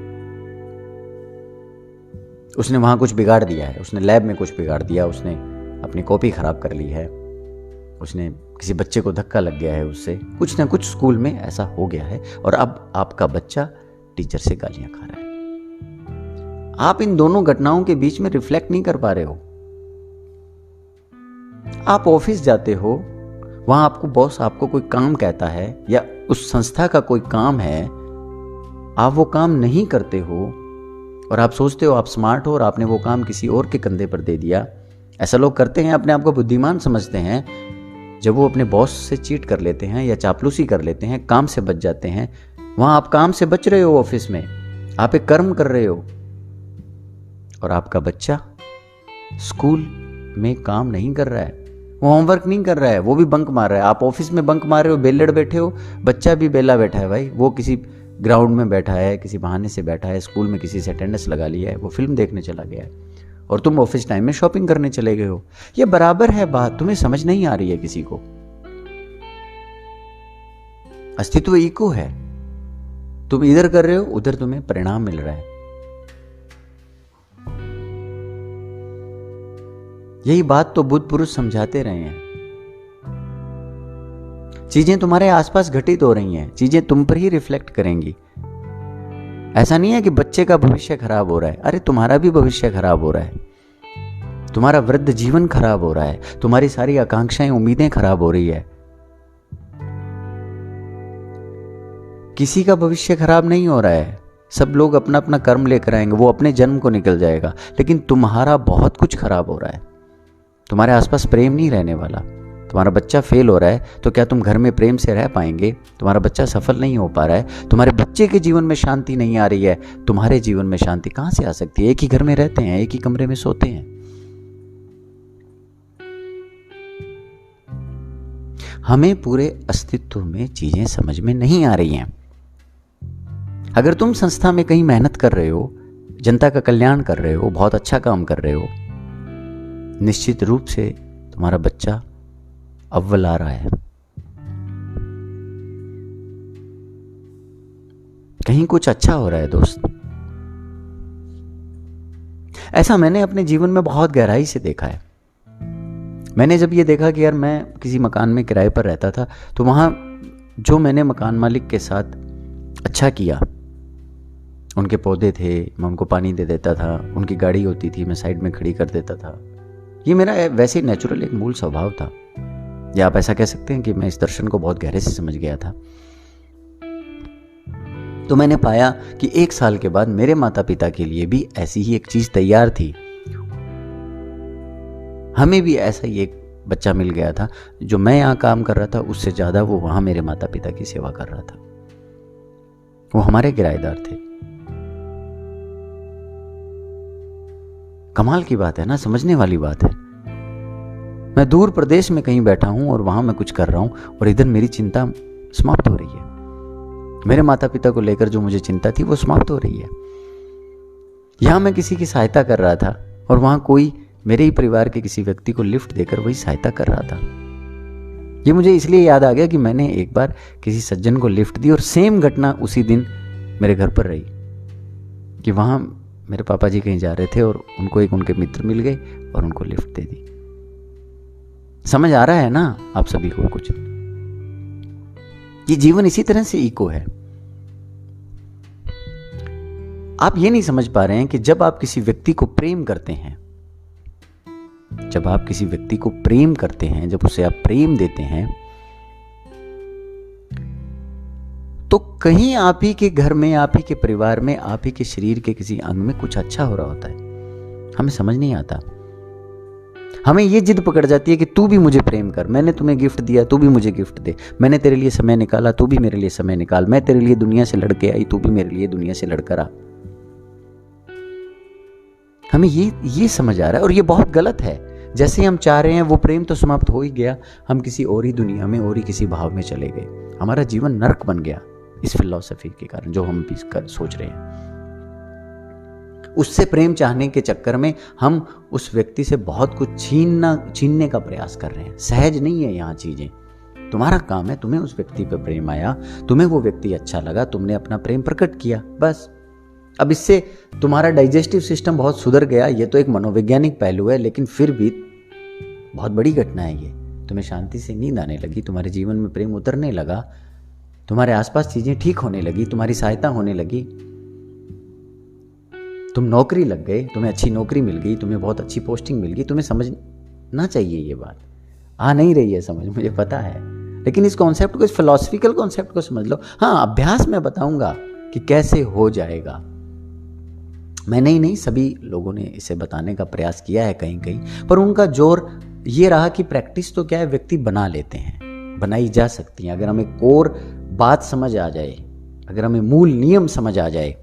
उसने वहां कुछ बिगाड़ दिया है, उसने लैब में कुछ बिगाड़ दिया, उसने अपनी कॉपी खराब कर ली है, उसने किसी बच्चे को धक्का लग गया है, उससे कुछ ना कुछ स्कूल में ऐसा हो गया है और अब आपका बच्चा टीचर से गालियां खा रहा है। आप इन दोनों घटनाओं के बीच में रिफ्लेक्ट नहीं कर पा रहे हो। आप ऑफिस जाते हो, वहां आपको बॉस आपको कोई काम कहता है या उस संस्था का कोई काम है, आप वो काम नहीं करते हो और आप सोचते हो आप स्मार्ट हो और आपने वो काम किसी और के कंधे पर दे दिया। ऐसा लोग करते हैं, अपने आप को बुद्धिमान समझते हैं। जब वो अपने बॉस से चीट कर लेते हैं या चापलूसी कर लेते हैं, काम से बच जाते हैं, वहां आप काम से बच रहे हो, ऑफिस में आप एक कर्म कर रहे हो और आपका बच्चा स्कूल में काम नहीं कर रहा है, वो होमवर्क नहीं कर रहा है, वो भी बंक मार रहा है। आप ऑफिस में बंक मार रहे हो, बेलड़ बैठे हो, बच्चा भी बेला बैठा है भाई, वो किसी ग्राउंड में बैठा है, किसी बहाने से बैठा है, स्कूल में किसी से अटेंडेंस लगा लिया है, वो फिल्म देखने चला गया है और तुम ऑफिस टाइम में शॉपिंग करने चले गए हो। ये बराबर है बात, तुम्हें समझ नहीं आ रही है किसी को। अस्तित्व इको है, तुम इधर कर रहे हो, उधर तुम्हें परिणाम मिल रहा है। यही बात तो बुद्ध पुरुष समझाते रहे हैं। चीजें तुम्हारे आसपास घटित हो रही हैं, चीजें तुम पर ही रिफ्लेक्ट करेंगी। ऐसा नहीं है कि बच्चे का भविष्य खराब हो रहा है, अरे तुम्हारा भी भविष्य खराब हो रहा है, तुम्हारा वृद्ध जीवन खराब हो रहा है, तुम्हारी सारी आकांक्षाएं, उम्मीदें खराब हो रही है। किसी का भविष्य खराब नहीं हो रहा है, सब लोग अपना अपना कर्म लेकर आएंगे, वो अपने जन्म को निकल जाएगा, लेकिन तुम्हारा बहुत कुछ खराब हो रहा है। तुम्हारे आसपास प्रेम नहीं रहने वाला। तुम्हारा बच्चा फेल हो रहा है तो क्या तुम घर में प्रेम से रह पाएंगे? तुम्हारा बच्चा सफल नहीं हो पा रहा है, तुम्हारे बच्चे के जीवन में शांति नहीं आ रही है, तुम्हारे जीवन में शांति कहां से आ सकती है? एक ही घर में रहते हैं, एक ही कमरे में सोते हैं। हमें पूरे अस्तित्व में चीजें समझ में नहीं आ रही हैं। अगर तुम संस्था में कहीं मेहनत कर रहे हो, जनता का कल्याण कर रहे हो, बहुत अच्छा काम कर रहे हो, निश्चित रूप से तुम्हारा बच्चा अव्वल आ रहा है। कहीं कुछ अच्छा हो रहा है दोस्त। ऐसा मैंने अपने जीवन में बहुत गहराई से देखा है। मैंने जब ये देखा कि यार मैं किसी मकान में किराए पर रहता था, तो वहां जो मैंने मकान मालिक के साथ अच्छा किया, उनके पौधे थे, मैं उनको पानी दे देता था, उनकी गाड़ी होती थी, मैं साइड में खड़ी कर देता था। ये मेरा वैसे नेचुरल एक मूल स्वभाव था। या आप ऐसा कह सकते हैं कि मैं इस दर्शन को बहुत गहरे से समझ गया था। तो मैंने पाया कि 1 साल के बाद मेरे माता पिता के लिए भी ऐसी ही एक चीज तैयार थी। हमें भी ऐसा ही एक बच्चा मिल गया था, जो मैं यहाँ काम कर रहा था उससे ज्यादा वो वहां मेरे माता पिता की सेवा कर रहा था। वो हमारे किराएदार थे। कमाल की बात है ना, समझने वाली बात है। मैं दूर प्रदेश में कहीं बैठा हूं और वहां मैं कुछ कर रहा हूं और इधर मेरी चिंता समाप्त हो रही है। मेरे माता पिता को लेकर जो मुझे चिंता थी वो समाप्त हो रही है। यहां मैं किसी की सहायता कर रहा था और वहां कोई मेरे ही परिवार के किसी व्यक्ति को लिफ्ट देकर वही सहायता कर रहा था। ये मुझे इसलिए याद आ गया कि मैंने एक बार किसी सज्जन को लिफ्ट दी और सेम घटना उसी दिन मेरे घर पर रही कि वहां मेरे पापा जी कहीं जा रहे थे और उनको एक उनके मित्र मिल गए और उनको लिफ्ट दे दी। समझ आ रहा है ना आप सभी को कुछ? ये जीवन इसी तरह से इको है। आप ये नहीं समझ पा रहे हैं कि जब आप किसी व्यक्ति को प्रेम करते हैं, जब आप किसी व्यक्ति को प्रेम करते हैं, जब उसे आप प्रेम देते हैं, तो कहीं आप ही के घर में, आप ही के परिवार में, आप ही के शरीर के किसी अंग में कुछ अच्छा हो रहा होता है। हमें समझ नहीं आता। हमें ये जिद पकड़ जाती है कि तू भी मुझे प्रेम कर, मैंने तुम्हें गिफ्ट दिया, तू भी मुझे गिफ्ट दे, मैंने तेरे लिए समय निकाला, तू भी मेरे लिए समय निकाल, मैं तेरे लिए दुनिया से लड़के आई, तू भी मेरे लिए दुनिया से लड़कर आ। हमें ये समझ आ रहा है और ये बहुत गलत है। जैसे हम चाह रहे हैं वो प्रेम तो समाप्त हो ही गया, हम किसी और ही दुनिया में और ही किसी भाव में चले गए। हमारा जीवन नर्क बन गया इस फिलॉसफी के कारण, जो हम भी सोच रहे हैं। उससे प्रेम चाहने के चक्कर में हम उस व्यक्ति से बहुत कुछ छीनने का प्रयास कर रहे हैं। सहज नहीं है यहाँ चीजें। तुम्हारा काम है, तुम्हें उस व्यक्ति पर प्रेम आया, तुम्हें वो व्यक्ति अच्छा लगा, तुमने अपना प्रेम प्रकट किया, बस। अब इससे तुम्हारा डाइजेस्टिव सिस्टम बहुत सुधर गया। ये तो एक मनोवैज्ञानिक पहलू है, लेकिन फिर भी बहुत बड़ी घटना है ये। तुम्हें शांति से नींद आने लगी, तुम्हारे जीवन में प्रेम उतरने लगा, तुम्हारे आसपास चीजें ठीक होने लगी, तुम्हारी सहायता होने लगी, तुम नौकरी लग गए, तुम्हें अच्छी नौकरी मिल गई, तुम्हें बहुत अच्छी पोस्टिंग मिल गई। तुम्हें समझना चाहिए ये बात। आ नहीं रही है समझ, मुझे पता है, लेकिन इस कॉन्सेप्ट को, इस फिलॉसफिकल कॉन्सेप्ट को समझ लो। हाँ, अभ्यास में बताऊंगा कि कैसे हो जाएगा। मैंने ही नहीं, सभी लोगों ने इसे बताने का प्रयास किया है कहीं कहीं, पर उनका जोर ये रहा कि प्रैक्टिस तो क्या है, व्यक्ति बना लेते हैं, बनाई जा सकती है। अगर हमें कोर बात समझ आ जाए, अगर हमें मूल नियम समझ आ जाए,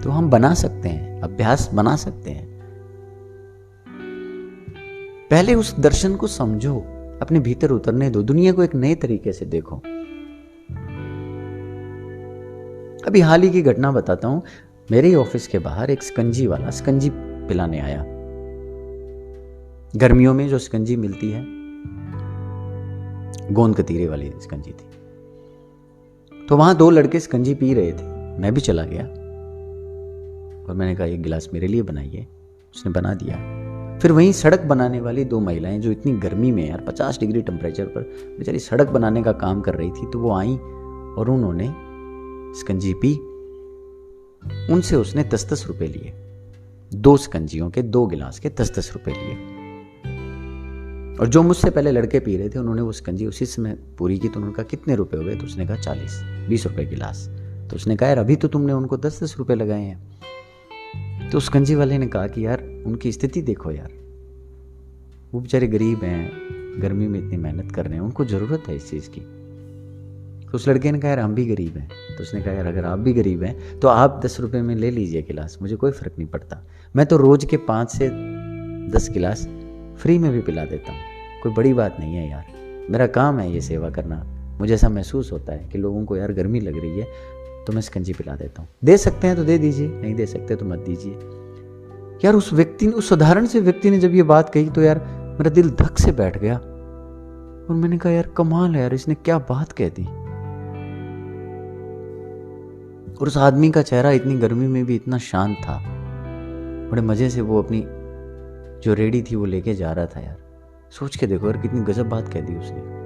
तो हम बना सकते हैं, अभ्यास बना सकते हैं। पहले उस दर्शन को समझो, अपने भीतर उतरने दो, दुनिया को एक नए तरीके से देखो। अभी हाल ही की घटना बताता हूं। मेरे ही ऑफिस के बाहर एक शिकंजी वाला शिकंजी पिलाने आया। गर्मियों में जो शिकंजी मिलती है, गोंद कतीरे वाली शिकंजी थी। तो वहां 2 लड़के शिकंजी पी रहे थे। मैं भी चला गया और मैंने कहा एक गिलास मेरे लिए बनाइए। उसने बना दिया। फिर वहीं सड़क बनाने वाली 2 महिलाएं, जो इतनी गर्मी में यार 50 डिग्री टेम्परेचर पर बेचारी सड़क बनाने का काम कर रही थी, तो वो आई और उन्होंने शिकंजी पी। उनसे उसने 10-10 रुपए लिए। 2 शिकंजियों के 2 गिलास के 10-10 रुपए लिए। और जो मुझसे पहले लड़के पी रहे थे, उन्होंने वो शिकंजी उसी समय पूरी की। तो उन्होंने कहा कितने रुपए हो गए? तो उसने कहा 40-20 रुपए गिलास। तो उसने कहा यार अभी तो तुमने उनको 10-10 रुपए लगाए हैं। तो शिकंजी वाले ने कहा कि यार उनकी स्थिति देखो यार, वो बेचारे गरीब हैं, गर्मी में इतनी मेहनत कर रहे हैं, उनको जरूरत है इस चीज़ की। तो उस लड़के ने कहा यार हम भी गरीब हैं। तो उसने कहा यार अगर आप भी गरीब हैं तो आप 10 रुपए में ले लीजिए गिलास, मुझे कोई फ़र्क नहीं पड़ता। मैं तो रोज़ के 5 से 10 गिलास फ्री में भी पिला देता हूँ, कोई बड़ी बात नहीं है यार। मेरा काम है ये सेवा करना। मुझे ऐसा महसूस होता है कि लोगों को यार गर्मी लग रही है तो मैं शिकंजी पिला देता हूँ। दे सकते हैं तो दे दीजिए, नहीं दे सकते तो मत दीजिए। यार उस व्यक्ति ने, उस साधारण से व्यक्ति ने जब ये बात कही तो यार मेरा दिल धक से बैठ गया। और मैंने कहा यार कमाल है यार, इसने क्या बात कह दी। और उस आदमी का चेहरा इतनी गर्मी में भी इतना शांत था। बड़े मजे से वो अपनी जो रेडी थी वो लेके जा रहा था। यार सोच के देखो यार कितनी गजब बात कह दी उसने।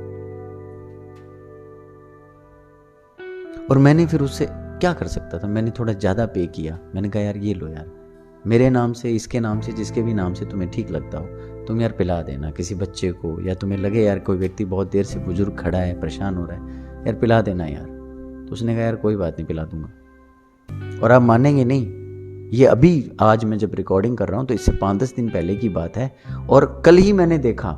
और मैंने फिर उससे क्या कर सकता था? मैंने थोड़ा ज्यादा पे किया। मैंने कहा यार ये लो यार, मेरे नाम से, इसके नाम से, जिसके भी नाम से तुम्हें ठीक लगता हो, तुम यार पिला देना किसी बच्चे को, या तुम्हें लगे यार कोई व्यक्ति बहुत देर से बुजुर्ग खड़ा है, परेशान हो रहा है, यार पिला देना यार। तो उसने कहा यार कोई बात नहीं, पिला दूंगा। और आप मानेंगे नहीं, ये अभी आज मैं जब रिकॉर्डिंग कर रहा हूँ तो इससे 5-10 दिन पहले की बात है, और कल ही मैंने देखा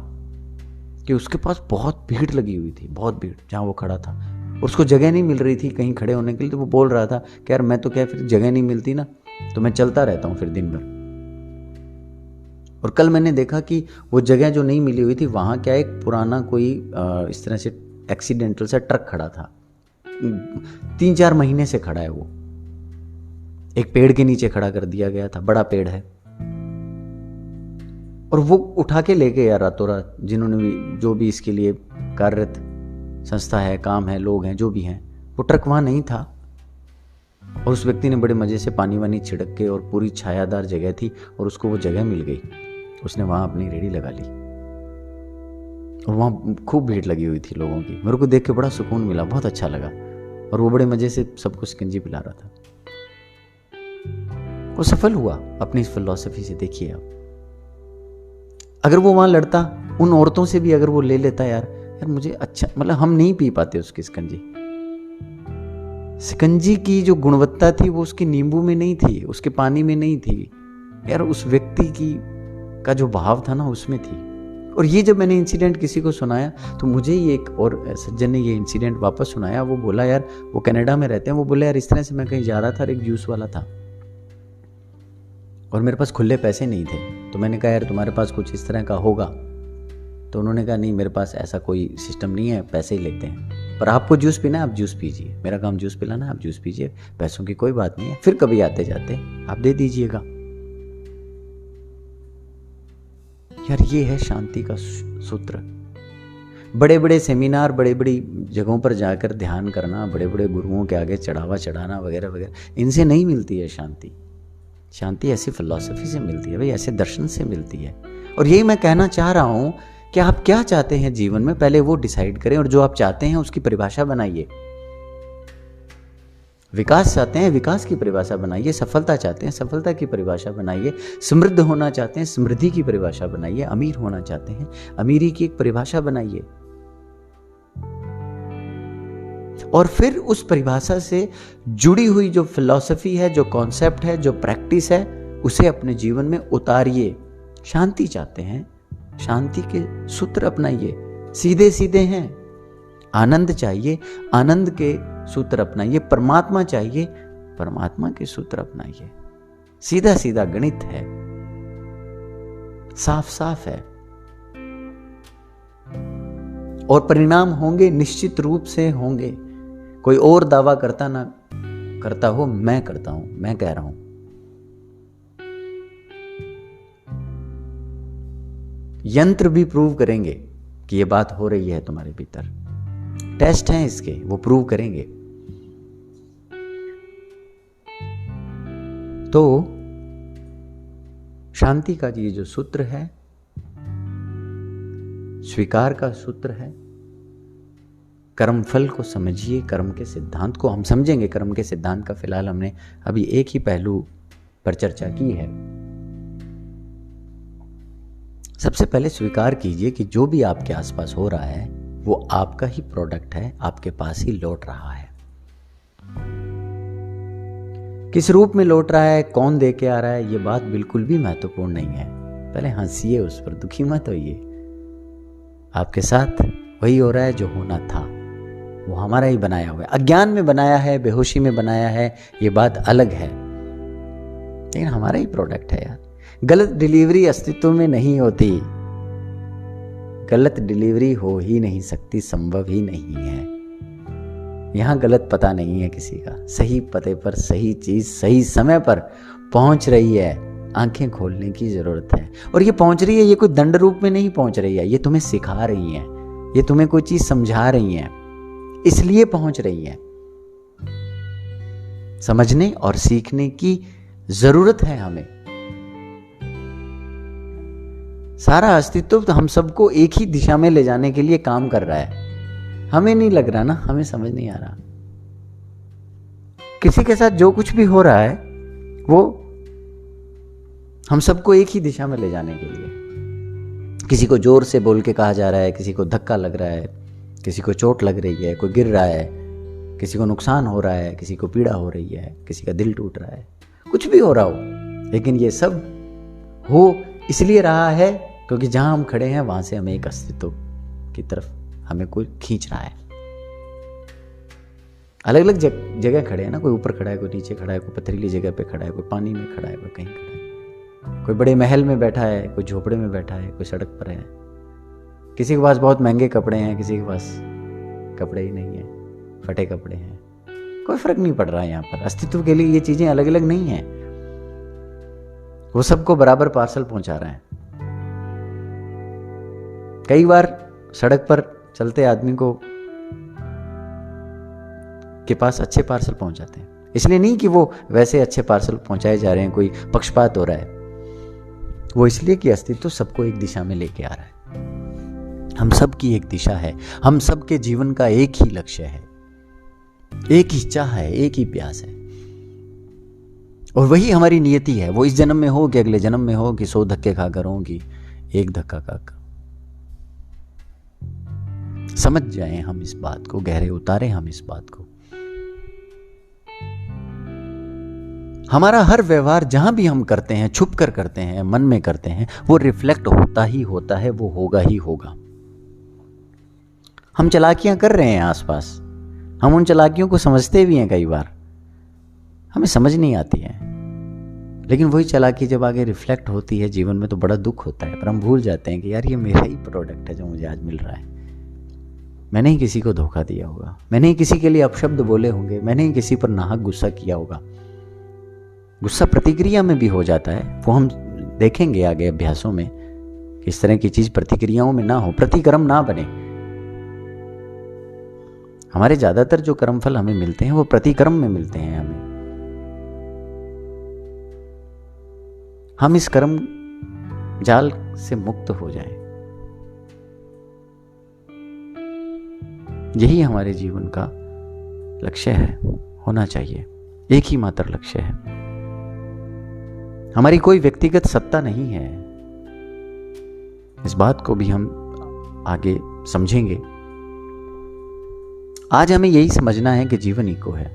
कि उसके पास बहुत भीड़ लगी हुई थी, बहुत भीड़, जहाँ वो खड़ा था। उसको जगह नहीं मिल रही थी कहीं खड़े होने के लिए, तो वो बोल रहा था कि यार मैं तो क्या, फिर जगह नहीं मिलती ना तो मैं चलता रहता हूँ फिर दिन भर। और कल मैंने देखा कि वो जगह जो नहीं मिली हुई थी, वहाँ क्या एक पुराना कोई इस तरह से एक्सीडेंटल सा ट्रक खड़ा था, 3-4 महीने से खड़ा है वो, एक पेड़ के नीचे खड़ा कर दिया गया था, बड़ा पेड़ है, और वो उठा के ले गए यार रातों रात। जिन्होंने भी, जो भी इसके लिए कार्यरत संस्था है, काम है, लोग हैं, जो भी हैं, वो ट्रक वहाँ नहीं था। और उस व्यक्ति ने बड़े मज़े से पानी वानी छिड़क के, और पूरी छायादार जगह थी और उसको वो जगह मिल गई, उसने वहाँ अपनी रेहड़ी लगा ली, और वहाँ खूब भीड़ लगी हुई थी लोगों की। मेरे को देख के बड़ा सुकून मिला, बहुत अच्छा लगा, और वो बड़े मज़े से सबको शिकंजी पिला रहा था। वो सफल हुआ अपनी इस फिलॉसफी से। देखिए आप, अगर वो वहाँ लड़ता, उन औरतों से भी अगर वो ले लेता, यार मुझे अच्छा, मतलब हम नहीं पी पाते उसकी शिकंजी। शिकंजी की जो गुणवत्ता थी वो उसके नींबू में नहीं थी, उसके पानी में नहीं थी यार, उस व्यक्ति की का जो भाव था ना उसमें थी। और ये जब मैंने इंसिडेंट किसी को सुनाया तो मुझे ही एक और सज्जन ने ये इंसिडेंट वापस सुनाया। वो बोला यार, वो कनाडा में रहते हैं, वो बोले यार इस तरह से मैं कहीं जा रहा था और एक जूस वाला था और मेरे पास खुले पैसे नहीं थे, तो मैंने कहा यार तुम्हारे पास कुछ इस तरह का होगा? तो उन्होंने कहा नहीं, मेरे पास ऐसा कोई सिस्टम नहीं है, पैसे ही लेते हैं, पर आपको जूस पीना है आप जूस पीजिए, मेरा काम जूस पिलाना है, आप जूस पीजिए, पैसों की कोई बात नहीं है, फिर कभी आते जाते आप दे दीजिएगा। यार ये है शांति का सूत्र। बड़े बड़े सेमिनार, बड़े बड़ी जगहों पर जाकर ध्यान करना, बड़े बड़े गुरुओं के आगे चढ़ावा चढ़ाना वगैरह वगैरह, इनसे नहीं मिलती है शांति। शांति ऐसी फिलॉसफी से मिलती है भाई, ऐसे दर्शन से मिलती है। और यही मैं कहना चाह रहा हूं कि आप क्या चाहते हैं जीवन में, पहले वो डिसाइड करें, और जो आप चाहते हैं उसकी परिभाषा बनाइए। विकास चाहते हैं, विकास की परिभाषा बनाइए। सफलता चाहते हैं, सफलता की परिभाषा बनाइए। समृद्ध होना चाहते हैं, समृद्धि की परिभाषा बनाइए। अमीर होना चाहते हैं, अमीरी की एक परिभाषा बनाइए, और फिर उस परिभाषा से जुड़ी हुई जो फिलॉसफी है, जो कॉन्सेप्ट है, जो प्रैक्टिस है, उसे अपने जीवन में उतारिए। शांति चाहते हैं, शांति के सूत्र अपनाइए, सीधे सीधे हैं। आनंद चाहिए, आनंद के सूत्र अपनाइए। परमात्मा चाहिए, परमात्मा के सूत्र अपनाइए। सीधा सीधा गणित है, साफ साफ है, और परिणाम होंगे, निश्चित रूप से होंगे। कोई और दावा करता ना करता हो, मैं करता हूं, मैं कह रहा हूं। यंत्र भी प्रूव करेंगे कि ये बात हो रही है तुम्हारे भीतर। टेस्ट हैं इसके, वो प्रूव करेंगे। तो शांति का ये जो सूत्र है, स्वीकार का सूत्र है। कर्म फल को समझिए, कर्म के सिद्धांत को हम समझेंगे। कर्म के सिद्धांत का फिलहाल हमने अभी एक ही पहलू पर चर्चा की है। सबसे पहले स्वीकार कीजिए कि जो भी आपके आसपास हो रहा है वो आपका ही प्रोडक्ट है, आपके पास ही लौट रहा है। किस रूप में लौट रहा है, कौन दे के आ रहा है, ये बात बिल्कुल भी महत्वपूर्ण नहीं है। पहले हंसिए उस पर, दुखी मत होइए। आपके साथ वही हो रहा है जो होना था, वो हमारा ही बनाया हुआ है। अज्ञान में बनाया है, बेहोशी में बनाया है, ये बात अलग है, लेकिन हमारा ही प्रोडक्ट है यार। गलत डिलीवरी अस्तित्व में नहीं होती, गलत डिलीवरी हो ही नहीं सकती, संभव ही नहीं है। यहां गलत पता नहीं है किसी का, सही पते पर सही चीज सही समय पर पहुंच रही है। आंखें खोलने की जरूरत है, और ये पहुंच रही है, ये कोई दंड रूप में नहीं पहुंच रही है, ये तुम्हें सिखा रही है, ये तुम्हें कोई चीज समझा रही है, इसलिए पहुंच रही है। समझने और सीखने की जरूरत है हमें। सारा अस्तित्व तो हम सबको एक ही दिशा में ले जाने के लिए काम कर रहा है। हमें नहीं लग रहा ना, हमें समझ नहीं आ रहा। किसी के साथ जो कुछ भी हो रहा है वो हम सबको एक ही दिशा में ले जाने के लिए। किसी को जोर से बोल के कहा जा रहा है, किसी को धक्का लग रहा है, किसी को चोट लग रही है, कोई गिर रहा है, किसी को नुकसान हो रहा है, किसी को पीड़ा हो रही है, किसी का दिल टूट रहा है, कुछ भी हो रहा हो, लेकिन ये सब हो इसलिए रहा है क्योंकि जहां हम खड़े हैं वहां से हमें एक अस्तित्व की तरफ हमें कोई खींच रहा है। अलग अलग जगह खड़े हैं ना, कोई ऊपर खड़ा है, कोई नीचे खड़ा है, कोई पथरीली जगह पे खड़ा है, कोई पानी में खड़ा है, कोई कहीं खड़ा है, कोई बड़े महल में बैठा है, कोई झोपड़े में बैठा है, कोई सड़क पर है, किसी के पास बहुत महंगे कपड़े हैं, किसी के पास कपड़े ही नहीं है, फटे कपड़े हैं, कोई फर्क नहीं पड़ रहा है। यहाँ पर अस्तित्व के लिए ये चीजें अलग अलग नहीं है, वो सबको बराबर पार्सल पहुंचा रहे हैं। कई बार सड़क पर चलते आदमी को के पास अच्छे पार्सल पहुंच जाते हैं, इसलिए नहीं कि वो वैसे अच्छे पार्सल पहुंचाए जा रहे हैं, कोई पक्षपात हो रहा है, वो इसलिए कि अस्तित्व सबको एक दिशा में लेके आ रहा है। हम सब की एक दिशा है, हम सब के जीवन का एक ही लक्ष्य है, एक ही चाह है, एक ही प्यास है, और वही हमारी नियति है। वो इस जन्म में हो कि अगले जन्म में हो, कि 100 धक्के खाकर हो कि एक धक्का खाकर। समझ जाएं हम इस बात को, गहरे उतारें हम इस बात को। हमारा हर व्यवहार जहां भी हम करते हैं, छुप कर करते हैं, मन में करते हैं, वो रिफ्लेक्ट होता ही होता है, वो होगा ही होगा। हम चालाकियां कर रहे हैं आसपास, हम उन चालाकियों को समझते भी हैं, कई बार हमें समझ नहीं आती है, लेकिन वही चालाकी जब आगे रिफ्लेक्ट होती है जीवन में तो बड़ा दुख होता है। पर हम भूल जाते हैं कि यार ये मेरा ही प्रोडक्ट है जो मुझे आज मिल रहा है, मैंने ही किसी को धोखा दिया होगा, मैंने ही किसी के लिए अपशब्द बोले होंगे, मैंने ही किसी पर नाहक गुस्सा किया होगा। गुस्सा प्रतिक्रिया में भी हो जाता है, वो हम देखेंगे आगे अभ्यासों में कि इस तरह की चीज प्रतिक्रियाओं में ना हो, प्रतिक्रम ना बने। हमारे ज्यादातर जो कर्मफल हमें मिलते हैं वो प्रतिक्रम में मिलते हैं हमें। हम इस कर्म जाल से मुक्त हो जाएं, यही हमारे जीवन का लक्ष्य है, होना चाहिए, एक ही मात्र लक्ष्य है। हमारी कोई व्यक्तिगत सत्ता नहीं है, इस बात को भी हम आगे समझेंगे। आज हमें यही समझना है कि जीवन इको है,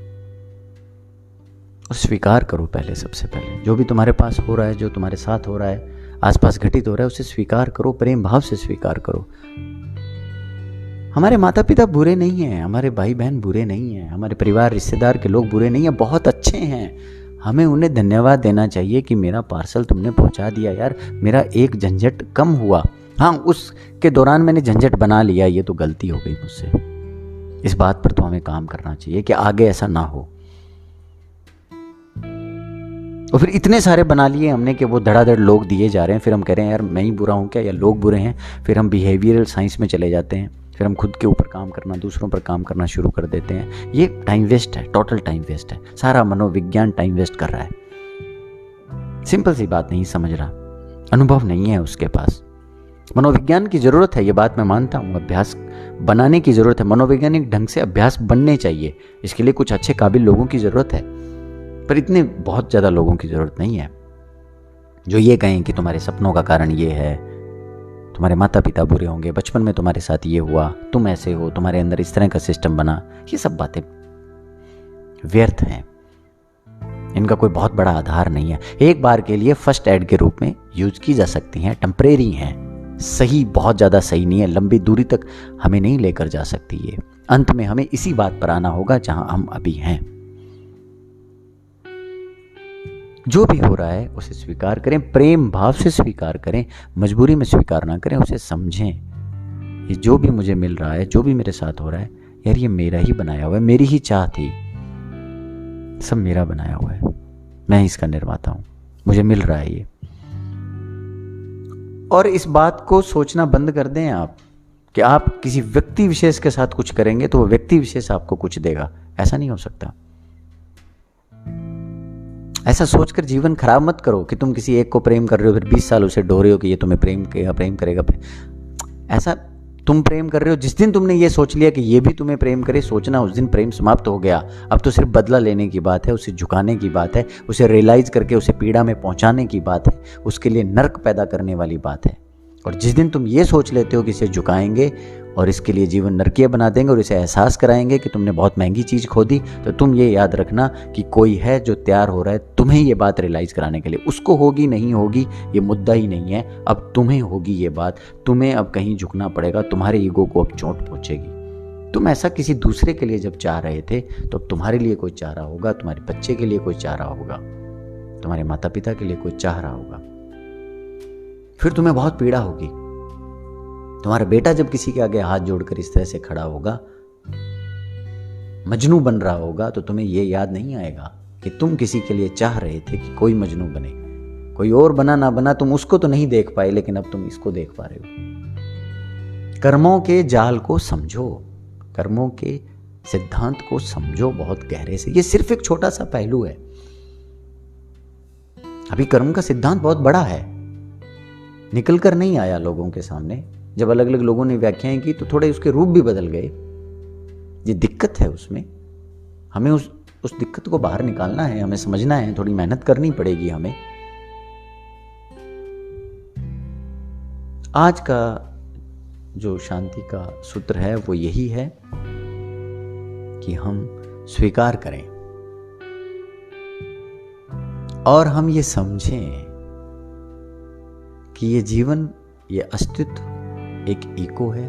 और स्वीकार करो पहले, सबसे पहले जो भी तुम्हारे पास हो रहा है, जो तुम्हारे साथ हो रहा है, आसपास घटित हो रहा है, उसे स्वीकार करो, प्रेम भाव से स्वीकार करो। हमारे माता पिता बुरे नहीं हैं, हमारे भाई बहन बुरे नहीं हैं, हमारे परिवार रिश्तेदार के लोग बुरे नहीं हैं, बहुत अच्छे हैं। हमें उन्हें धन्यवाद देना चाहिए कि मेरा पार्सल तुमने पहुंचा दिया यार, मेरा एक झंझट कम हुआ। हाँ, उसके दौरान मैंने झंझट बना लिया, ये तो गलती हो गई मुझसे। इस बात पर तो हमें काम करना चाहिए कि आगे ऐसा ना हो। और फिर इतने सारे बना लिए हमने कि वो धड़ाधड़ लोग दिए जा रहे हैं, फिर हम कह रहे हैं यार मैं ही बुरा हूं क्या, या लोग बुरे हैं। फिर हम बिहेवियरल साइंस में चले जाते हैं, फिर हम खुद के ऊपर काम करना, दूसरों पर काम करना शुरू कर देते हैं। ये टाइम वेस्ट है, टोटल टाइम वेस्ट है। सारा मनोविज्ञान टाइम वेस्ट कर रहा है, सिंपल सी बात नहीं समझ रहा, अनुभव नहीं है उसके पास। मनोविज्ञान की जरूरत है, ये बात मैं मानता हूँ, अभ्यास बनाने की जरूरत है, मनोवैज्ञानिक ढंग से अभ्यास बनने चाहिए। इसके लिए कुछ अच्छे काबिल लोगों की जरूरत है, पर इतने बहुत ज्यादा लोगों की जरूरत नहीं है जो ये कहें कि तुम्हारे सपनों का कारण ये है, तुम्हारे माता पिता बुरे होंगे, बचपन में तुम्हारे साथ ये हुआ, तुम ऐसे हो, तुम्हारे अंदर इस तरह का सिस्टम बना। ये सब बातें व्यर्थ हैं, इनका कोई बहुत बड़ा आधार नहीं है। एक बार के लिए फर्स्ट एड के रूप में यूज की जा सकती हैं, टेम्परेरी हैं, सही, बहुत ज़्यादा सही नहीं है, लंबी दूरी तक हमें नहीं लेकर जा सकती ये। अंत में हमें इसी बात पर आना होगा जहां हम अभी हैं। जो भी हो रहा है उसे स्वीकार करें, प्रेम भाव से स्वीकार करें, मजबूरी में स्वीकार ना करें, उसे समझें। ये जो भी मुझे मिल रहा है, जो भी मेरे साथ हो रहा है, यार ये मेरा ही बनाया हुआ है, मेरी ही चाह थी, सब मेरा बनाया हुआ है, मैं इसका निर्माता हूं, मुझे मिल रहा है ये। और इस बात को सोचना बंद कर दें आप कि आप किसी व्यक्ति विशेष के साथ कुछ करेंगे तो वो व्यक्ति विशेष आपको कुछ देगा। ऐसा नहीं हो सकता। ऐसा सोचकर जीवन खराब मत करो कि तुम किसी एक को प्रेम कर रहे हो, फिर 20 साल उसे ढो रहे हो कि ये तुम्हें प्रेम करेगा। ऐसा तुम प्रेम कर रहे हो, जिस दिन तुमने ये सोच लिया कि ये भी तुम्हें प्रेम करे, सोचना उस दिन प्रेम समाप्त हो गया। अब तो सिर्फ बदला लेने की बात है, उसे झुकाने की बात है, उसे रियलाइज करके उसे पीड़ा में पहुंचाने की बात है, उसके लिए नर्क पैदा करने वाली बात है। और जिस दिन तुम ये सोच लेते हो कि इसे झुकाएंगे और इसके लिए जीवन नरकीय बना देंगे और इसे एहसास कराएंगे कि तुमने बहुत महंगी चीज़ खो दी, तो तुम ये याद रखना कि कोई है जो तैयार हो रहा है तुम्हें ये बात रियलाइज़ कराने के लिए। उसको होगी नहीं होगी ये मुद्दा ही नहीं है, अब तुम्हें होगी ये बात। तुम्हें अब कहीं झुकना पड़ेगा, तुम्हारे ईगो को अब चोट पहुँचेगी। तुम ऐसा किसी दूसरे के लिए जब चाह रहे थे तो अब तुम्हारे लिए कोई चाह रहा होगा, तुम्हारे बच्चे के लिए कोई चाह रहा होगा, तुम्हारे माता पिता के लिए कोई चाह रहा होगा। फिर तुम्हें बहुत पीड़ा होगी। तुम्हारा बेटा जब किसी के आगे हाथ जोड़कर इस तरह से खड़ा होगा, मजनू बन रहा होगा, तो तुम्हें यह याद नहीं आएगा कि तुम किसी के लिए चाह रहे थे कि कोई मजनू बने। कोई और बना ना बना, तुम उसको तो नहीं देख पाए, लेकिन अब तुम इसको देख पा रहे हो। कर्मों के जाल को समझो, कर्मों के सिद्धांत को समझो बहुत गहरे से। ये सिर्फ एक छोटा सा पहलू है। अभी कर्म का सिद्धांत बहुत बड़ा है, निकल कर नहीं आया लोगों के सामने। जब अलग अलग लोगों ने व्याख्याएं की तो थोड़े उसके रूप भी बदल गए। ये दिक्कत है उसमें, हमें उस दिक्कत को बाहर निकालना है, हमें समझना है, थोड़ी मेहनत करनी पड़ेगी हमें। आज का जो शांति का सूत्र है वो यही है कि हम स्वीकार करें और हम ये समझें कि ये जीवन, ये अस्तित्व एक इको है।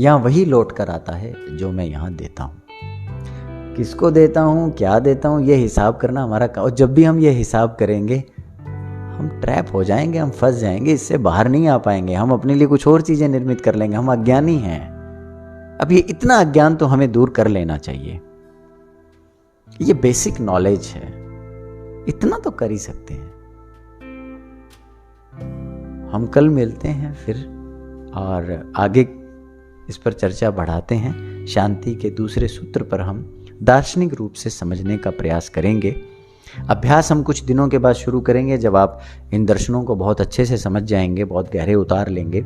यहाँ वही लौट कर आता है जो मैं यहाँ देता हूँ। किसको देता हूँ, क्या देता हूँ, ये हिसाब करना हमारा काम। और जब भी हम ये हिसाब करेंगे हम ट्रैप हो जाएंगे, हम फंस जाएंगे, इससे बाहर नहीं आ पाएंगे। हम अपने लिए कुछ और चीज़ें निर्मित कर लेंगे। हम अज्ञानी हैं। अब ये इतना अज्ञान तो हमें दूर कर लेना चाहिए। ये बेसिक नॉलेज है, इतना तो कर ही सकते हैं। हम कल मिलते हैं फिर और आगे इस पर चर्चा बढ़ाते हैं। शांति के दूसरे सूत्र पर हम दार्शनिक रूप से समझने का प्रयास करेंगे। अभ्यास हम कुछ दिनों के बाद शुरू करेंगे, जब आप इन दर्शनों को बहुत अच्छे से समझ जाएंगे, बहुत गहरे उतार लेंगे।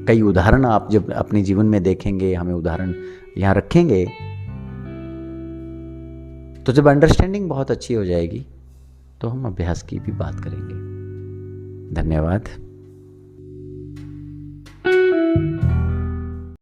कई उदाहरण आप जब अपने जीवन में देखेंगे, हमें उदाहरण यहाँ रखेंगे, तो जब अंडरस्टैंडिंग बहुत अच्छी हो जाएगी तो हम अभ्यास की भी बात करेंगे। धन्यवाद।